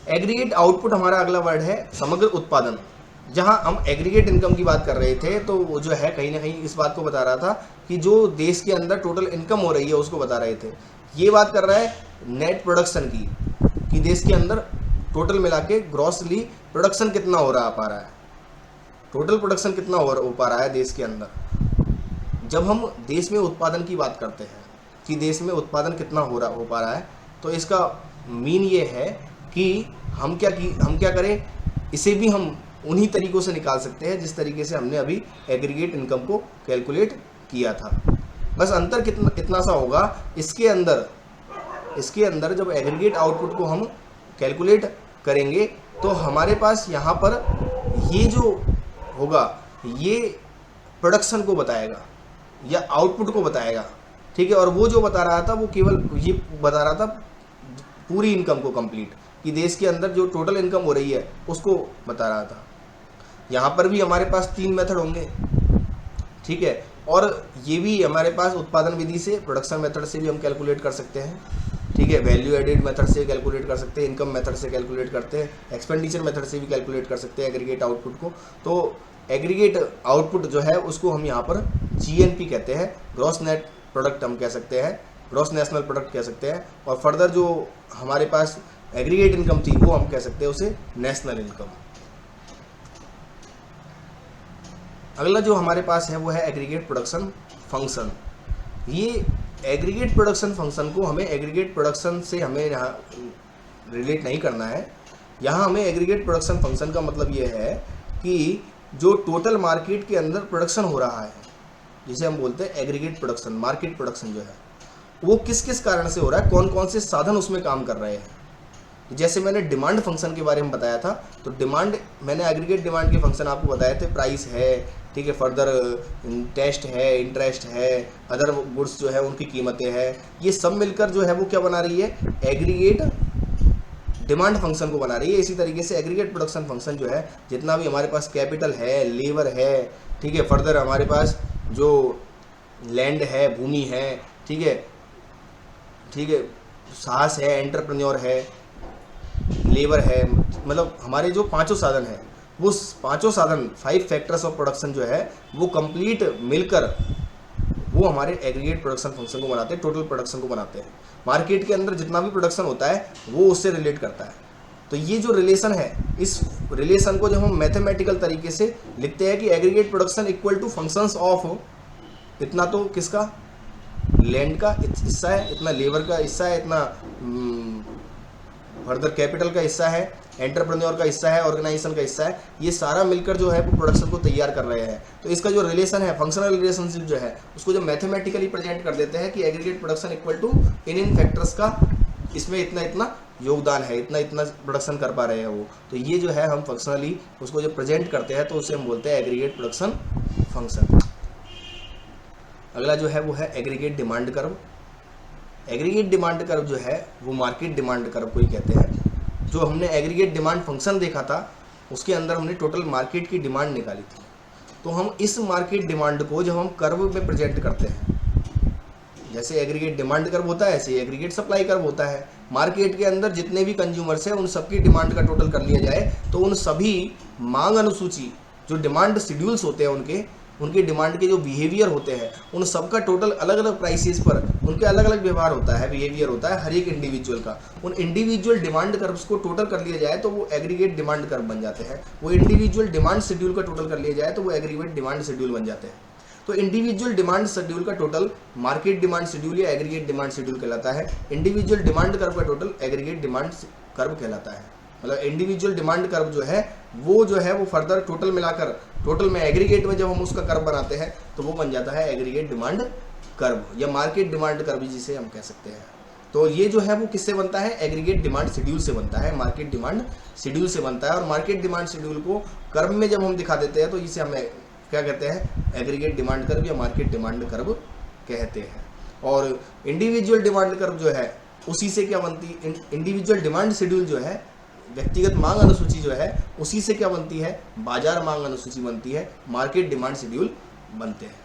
एग्रीगेट आउटपुट हमारा अगला वर्ड है समग्र उत्पादन। जहां हम एग्रीगेट इनकम की बात कर रहे थे तो वो जो है कहीं ना कहीं इस बात को बता रहा था कि जो देश के अंदर टोटल इनकम हो रही है उसको बता रहे थे। ये बात कर रहा है नेट प्रोडक्शन की, कि देश के अंदर टोटल मिला के ग्रॉसली प्रोडक्शन कितना हो पा रहा है, टोटल प्रोडक्शन कितना हो पा रहा है देश के अंदर। जब हम देश में उत्पादन की बात करते हैं कि देश में उत्पादन कितना हो पा रहा है, तो इसका मीन ये है कि हम क्या करें, इसे भी हम उन्हीं तरीकों से निकाल सकते हैं जिस तरीके से हमने अभी एग्रीगेट इनकम को कैलकुलेट किया था। बस अंतर कितना सा होगा, इसके अंदर जब एग्रीगेट आउटपुट को हम कैलकुलेट करेंगे तो हमारे पास यहाँ पर ये जो होगा ये प्रोडक्शन को बताएगा या आउटपुट को बताएगा, ठीक है। और वो जो बता रहा था वो केवल ये बता रहा था पूरी इनकम को कंप्लीट, कि देश के अंदर जो टोटल इनकम हो रही है उसको बता रहा था। यहाँ पर भी हमारे पास 3 मेथड होंगे, ठीक है। और ये भी हमारे पास उत्पादन विधि से, प्रोडक्शन मेथड से भी हम कैलकुलेट कर सकते हैं, ठीक है। वैल्यू एडेड मेथड से कैलकुलेट कर सकते हैं, इनकम मेथड से कैलकुलेट करते हैं, एक्सपेंडिचर मेथड से भी कैलकुलेट कर सकते हैं एग्रीगेट आउटपुट को। तो एग्रीगेट आउटपुट जो है उसको हम यहाँ पर GNP कहते हैं, ग्रॉस नेट प्रोडक्ट हम कह सकते हैं, ग्रॉस नेशनल प्रोडक्ट कह सकते हैं। और फर्दर जो हमारे पास एग्रीगेट इनकम थी वो हम कह सकते हैं उसे नेशनल इनकम। अगला जो हमारे पास है वो है एग्रीगेट प्रोडक्शन फंक्शन। ये एग्रीगेट प्रोडक्शन फंक्शन को हमें एग्रीगेट प्रोडक्शन से हमें यहाँ रिलेट नहीं करना है। यहाँ हमें एग्रीगेट प्रोडक्शन फंक्शन का मतलब ये है कि जो टोटल मार्केट के अंदर प्रोडक्शन हो रहा है, जिसे हम बोलते हैं एग्रीगेट प्रोडक्शन, मार्केट प्रोडक्शन जो है वो किस किस कारण से हो रहा है, कौन कौन से साधन उसमें काम कर रहे हैं। जैसे मैंने डिमांड फंक्शन के बारे में बताया था, तो डिमांड, मैंने एग्रीगेट डिमांड के फंक्शन आपको बताए थे, प्राइस है, ठीक है, फर्दर टेस्ट है, इंटरेस्ट है, अदर गुड्स जो है उनकी कीमतें हैं, ये सब मिलकर जो है वो क्या बना रही है, एग्रीगेट डिमांड फंक्शन को बना रही है। इसी तरीके से एग्रीगेट प्रोडक्शन फंक्शन जो है, जितना भी हमारे पास कैपिटल है, लेबर है, ठीक है, फर्दर हमारे पास जो लैंड है, भूमि है, ठीक है, साहस है, एंटरप्रेन्योर है, लेबर है, मतलब हमारे जो 5 साधन हैं, वो 5 साधन, 5 फैक्टर्स ऑफ प्रोडक्शन जो है वो कंप्लीट मिलकर वो हमारे एग्रीगेट प्रोडक्शन फंक्शन को बनाते हैं, टोटल प्रोडक्शन को बनाते हैं। मार्केट के अंदर जितना भी प्रोडक्शन होता है वो उससे रिलेट करता है। तो ये जो रिलेशन है, इस रिलेशन को जब हम मैथमेटिकल तरीके से लिखते हैं कि aggregate production equal to functions of, इतना तो किसका, लैंड का हिस्सा है, इतना लेबर का हिस्सा है, इतना फर्दर कैपिटल का हिस्सा है, एंटरप्रेन्योर का हिस्सा है, ऑर्गेनाइजेशन का हिस्सा है, ये सारा मिलकर जो है वो प्रोडक्शन को तैयार कर रहे हैं। तो इसका जो रिलेशन है, फंक्शनल रिलेशनशिप जो है, उसको जब मैथमेटिकली प्रेजेंट कर देते हैं कि एग्रीगेट प्रोडक्शन इक्वल टू इन फैक्टर्स का, इसमें इतना इतना योगदान है, इतना इतना प्रोडक्शन कर पा रहे हैं वो, तो ये जो है हम फंक्शनली उसको जब प्रेजेंट करते हैं तो उसे हम बोलते हैं एग्रीगेट प्रोडक्शन फंक्शन। अगला जो है वो है aggregate demand curve. Aggregate demand curve जो है वो मार्केट डिमांड कर्व को ही कहते हैं। जो हमने एग्रीगेट डिमांड फंक्शन देखा था उसके अंदर हमने टोटल मार्केट की डिमांड निकाली थी। तो हम इस मार्केट डिमांड को जब हम कर्व में प्रेजेंट करते हैं, जैसे एग्रीगेट डिमांड कर्व होता है ऐसे एग्रीगेट सप्लाई कर्व होता है। मार्केट के अंदर जितने भी कंज्यूमर्स हैं उन सबकी डिमांड का टोटल कर लिया जाए तो उन सभी मांग अनुसूची, जो डिमांड शेड्यूल्स होते हैं उनके डिमांड के जो बिहेवियर होते हैं, उन सबका टोटल अलग अलग प्राइसेस पर उनके अलग अलग व्यवहार होता है, बिहेवियर होता है हर एक इंडिविजुअल का। उन इंडिविजुअल डिमांड कर्व्स को टोटल कर लिया जाए तो वो एग्रीगेट डिमांड कर्व बन जाते हैं। वो इंडिविजुअल डिमांड शेड्यूल का टोटल कर लिया जाए तो वो एग्रीगेट डिमांड शेड्यूल बन जाते हैं। तो इंडिविजुअल डिमांड शेड्यूल का टोटल मार्केट डिमांड शेड्यूल या एग्रीगेट डिमांड शेड्यूल कहलाता है। इंडिविजुअल डिमांड कर्व का टोटल एग्रीगेट डिमांड कर्व कहलाता है। मतलब इंडिविजुअल डिमांड कर्व जो है वो फर्दर टोटल मिलाकर, टोटल में एग्रीगेट में जब हम उसका कर्व बनाते हैं तो वो बन जाता है एग्रीगेट डिमांड कर्व या मार्केट डिमांड कर्व जिसे हम कह सकते हैं। तो ये जो है वो किससे बनता है, एग्रीगेट डिमांड शेड्यूल से बनता है, मार्केट डिमांड शेड्यूल से बनता है। और मार्केट डिमांड शेड्यूल को कर्व में जब हम दिखा देते हैं तो इसे हमें क्या कहते हैं, एग्रीगेट डिमांड कर्व या मार्केट डिमांड कर्व कहते हैं। और इंडिविजुअल डिमांड कर्व जो है उसी से क्या बनती है, इंडिविजुअल डिमांड शेड्यूल जो है, व्यक्तिगत मांग अनुसूची जो है उसी से क्या बनती है, बाजार मांग अनुसूची बनती है, मार्केट डिमांड शेड्यूल बनते हैं।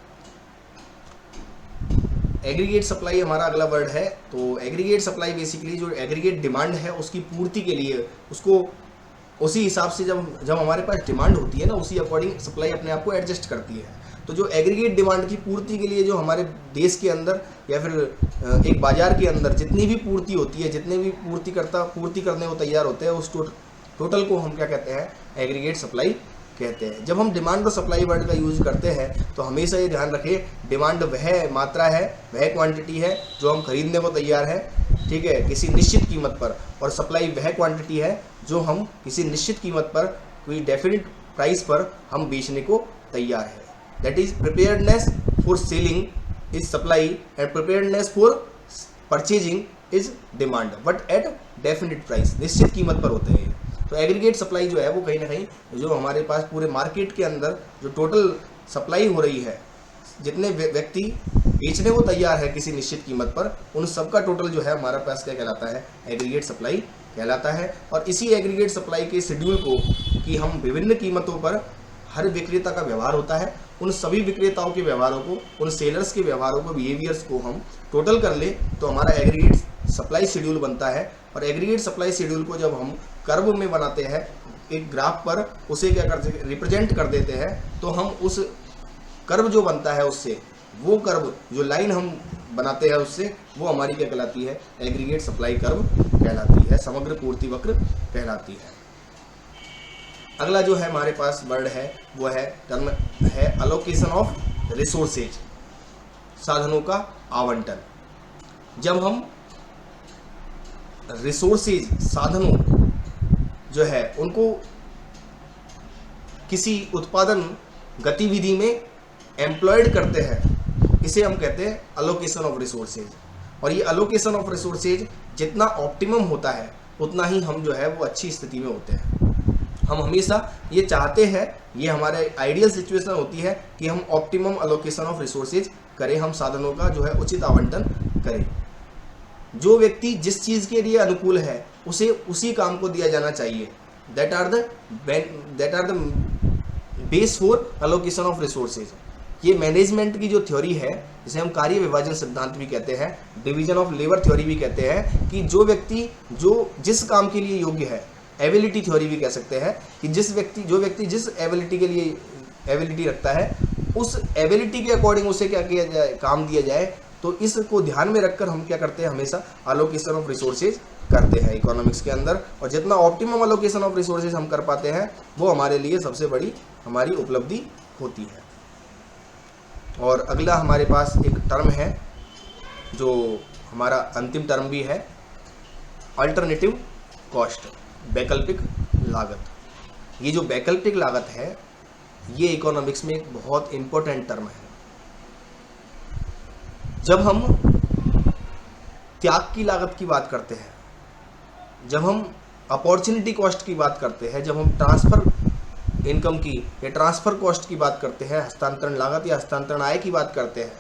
एग्रीगेट सप्लाई हमारा अगला वर्ड है। तो एग्रीगेट सप्लाई बेसिकली जो एग्रीगेट डिमांड है उसकी पूर्ति के लिए, उसको उसी हिसाब से जब हमारे पास डिमांड होती है ना, उसी अकॉर्डिंग सप्लाई अपने आप को एडजस्ट करती है। तो जो एग्रीगेट डिमांड की पूर्ति के लिए जो हमारे देश के अंदर या फिर एक बाजार के अंदर जितनी भी पूर्ति होती है, जितने भी पूर्ति करने को तैयार होते हैं, उस टोटल को हम क्या कहते हैं, एग्रीगेट सप्लाई कहते हैं। जब हम डिमांड और सप्लाई वर्ड का यूज करते हैं तो हमेशा ये ध्यान रखें, डिमांड वह मात्रा है, वह क्वांटिटी है जो हम खरीदने को तैयार है, ठीक है, किसी निश्चित कीमत पर, और सप्लाई वह क्वांटिटी है जो हम किसी निश्चित कीमत पर, कोई डेफिनेट प्राइस पर हम बेचने को तैयार है। That is preparedness for selling is supply and preparedness for purchasing is demand, but at definite price, निश्चित कीमत पर होते हैं। तो एग्रीगेट सप्लाई जो है वो कहीं ना कहीं जो हमारे पास पूरे मार्केट के अंदर जो टोटल सप्लाई हो रही है, जितने व्यक्ति बेचने को तैयार है किसी निश्चित कीमत पर, उन सब का टोटल जो है हमारा पास क्या कहलाता है, एग्रीगेट सप्लाई कहलाता है। और इसी एग्रीगेट सप्लाई के शेड्यूल को कि हम विभिन्न कीमतों पर हर विक्रेता का व्यवहार होता है, उन सभी विक्रेताओं के व्यवहारों को, उन सेलर्स के व्यवहारों को, बिहेवियर्स को हम टोटल कर ले तो हमारा एग्रीगेट सप्लाई शेड्यूल बनता है। और एग्रीगेट सप्लाई शेड्यूल को जब हम कर्व में बनाते हैं एक ग्राफ पर, उसे क्या करते रिप्रेजेंट कर देते हैं, तो हम उस कर्व जो बनता है उससे, वो कर्व जो लाइन हम बनाते हैं उससे, वो हमारी क्या कहलाती है, एग्रीगेट सप्लाई कर्व कहलाती है, समग्र पूर्ति वक्र कहलाती है। अगला जो है हमारे पास वर्ड है वो है टर्म है अलोकेशन ऑफ रिसोर्सेज, साधनों का आवंटन। जब हम रिसोर्सेज, साधनों जो है उनको किसी उत्पादन गतिविधि में एम्प्लॉयड करते हैं, इसे हम कहते हैं अलोकेशन ऑफ रिसोर्सेज। और ये अलोकेशन ऑफ रिसोर्सेज जितना ऑप्टिमम होता है उतना ही हम जो है वो अच्छी स्थिति में होते हैं। हम हमेशा ये चाहते हैं, ये हमारे आइडियल सिचुएशन होती है कि हम ऑप्टिमम अलोकेशन ऑफ रिसोर्सेज करें, हम साधनों का जो है उचित आवंटन करें। जो व्यक्ति जिस चीज़ के लिए अनुकूल है उसे उसी काम को दिया जाना चाहिए। That are the base for allocation of resources. ये मैनेजमेंट की जो थ्योरी है, जिसे हम कार्य विभाजन सिद्धांत भी कहते हैं, डिवीजन ऑफ लेबर थ्योरी भी कहते हैं, कि जो व्यक्ति जो जिस काम के लिए योग्य है, एबिलिटी थ्योरी भी कह सकते हैं कि जो व्यक्ति जिस एबिलिटी के लिए एबिलिटी रखता है, उस एबिलिटी के अकॉर्डिंग उसे क्या किया जाए, काम दिया जाए। तो इसको ध्यान में रखकर हम क्या करते हैं, हमेशा अलोकेशन ऑफ रिसोर्सेज करते हैं इकोनॉमिक्स के अंदर। और जितना ऑप्टिमम अलोकेशन ऑफ रिसोर्सेज हम कर पाते हैं वो हमारे लिए सबसे बड़ी हमारी उपलब्धि होती है। और अगला हमारे पास एक टर्म है जो हमारा अंतिम टर्म भी है, अल्टरनेटिव कॉस्ट, वैकल्पिक लागत। ये जो वैकल्पिक लागत है ये इकोनॉमिक्स में एक बहुत इंपॉर्टेंट टर्म है। जब हम त्याग की लागत की बात करते हैं, जब हम अपॉर्चुनिटी कॉस्ट की बात करते हैं, जब हम ट्रांसफ़र इनकम की या ट्रांसफ़र कॉस्ट की बात करते हैं, हस्तांतरण लागत या हस्तांतरण आय की बात करते हैं,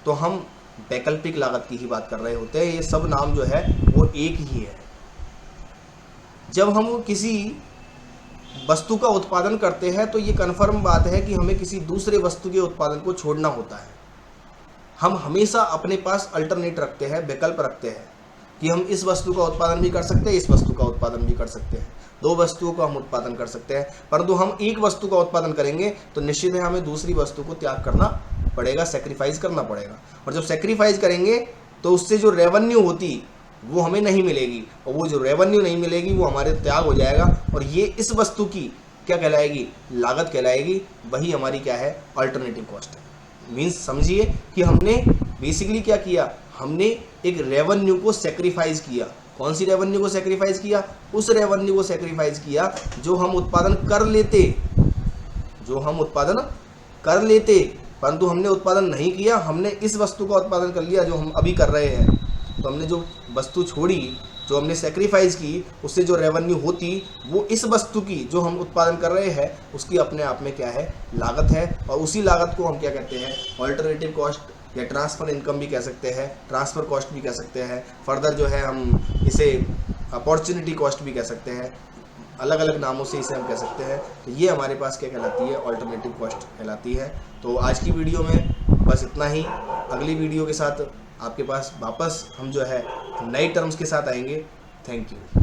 तो हम वैकल्पिक लागत की ही बात कर रहे होते हैं। ये सब नाम जो है वो एक ही है। जब हम किसी वस्तु का उत्पादन करते हैं तो ये कन्फर्म बात है कि हमें किसी दूसरे वस्तु के उत्पादन को छोड़ना होता है। हम हमेशा अपने पास अल्टरनेट रखते हैं, विकल्प रखते हैं कि हम इस वस्तु का उत्पादन भी कर सकते हैं, इस वस्तु का उत्पादन भी कर सकते हैं, दो वस्तुओं का हम उत्पादन कर सकते हैं। परंतु हम एक वस्तु का उत्पादन करेंगे तो निश्चित है हमें दूसरी वस्तु को त्याग करना पड़ेगा, सेक्रीफाइस करना पड़ेगा। और जब सेक्रीफाइस करेंगे तो उससे जो रेवेन्यू होती वो हमें नहीं मिलेगी, और वो जो रेवेन्यू नहीं मिलेगी वो हमारे त्याग हो जाएगा, और ये इस वस्तु की क्या कहलाएगी, लागत कहलाएगी। वही हमारी क्या है, अल्टरनेटिव कॉस्ट है। मीन्स समझिए कि हमने बेसिकली क्या किया, हमने एक रेवेन्यू को सेक्रीफाइस किया। कौन सी रेवेन्यू को सेक्रीफाइस किया, उस रेवेन्यू को सेक्रीफाइस किया जो हम उत्पादन कर लेते, परंतु हमने उत्पादन नहीं किया, हमने इस वस्तु का उत्पादन कर लिया जो हम अभी कर रहे हैं। तो हमने जो वस्तु छोड़ी, जो हमने सेक्रीफाइस की, उससे जो रेवेन्यू होती वो इस वस्तु की जो हम उत्पादन कर रहे हैं उसकी अपने आप में क्या है, लागत है। और उसी लागत को हम क्या कहते हैं, अल्टरनेटिव कॉस्ट या ट्रांसफ़र इनकम भी कह सकते हैं, ट्रांसफ़र कॉस्ट भी कह सकते हैं। फर्दर जो है हम इसे अपॉर्चुनिटी कॉस्ट भी कह सकते हैं, अलग अलग नामों से इसे हम कह सकते हैं। तो ये हमारे पास क्या कहलाती है, अल्टरनेटिव कॉस्ट कहलाती है। तो आज की वीडियो में बस इतना ही। अगली वीडियो के साथ आपके पास वापस हम जो है नए टर्म्स के साथ आएंगे। Thank you.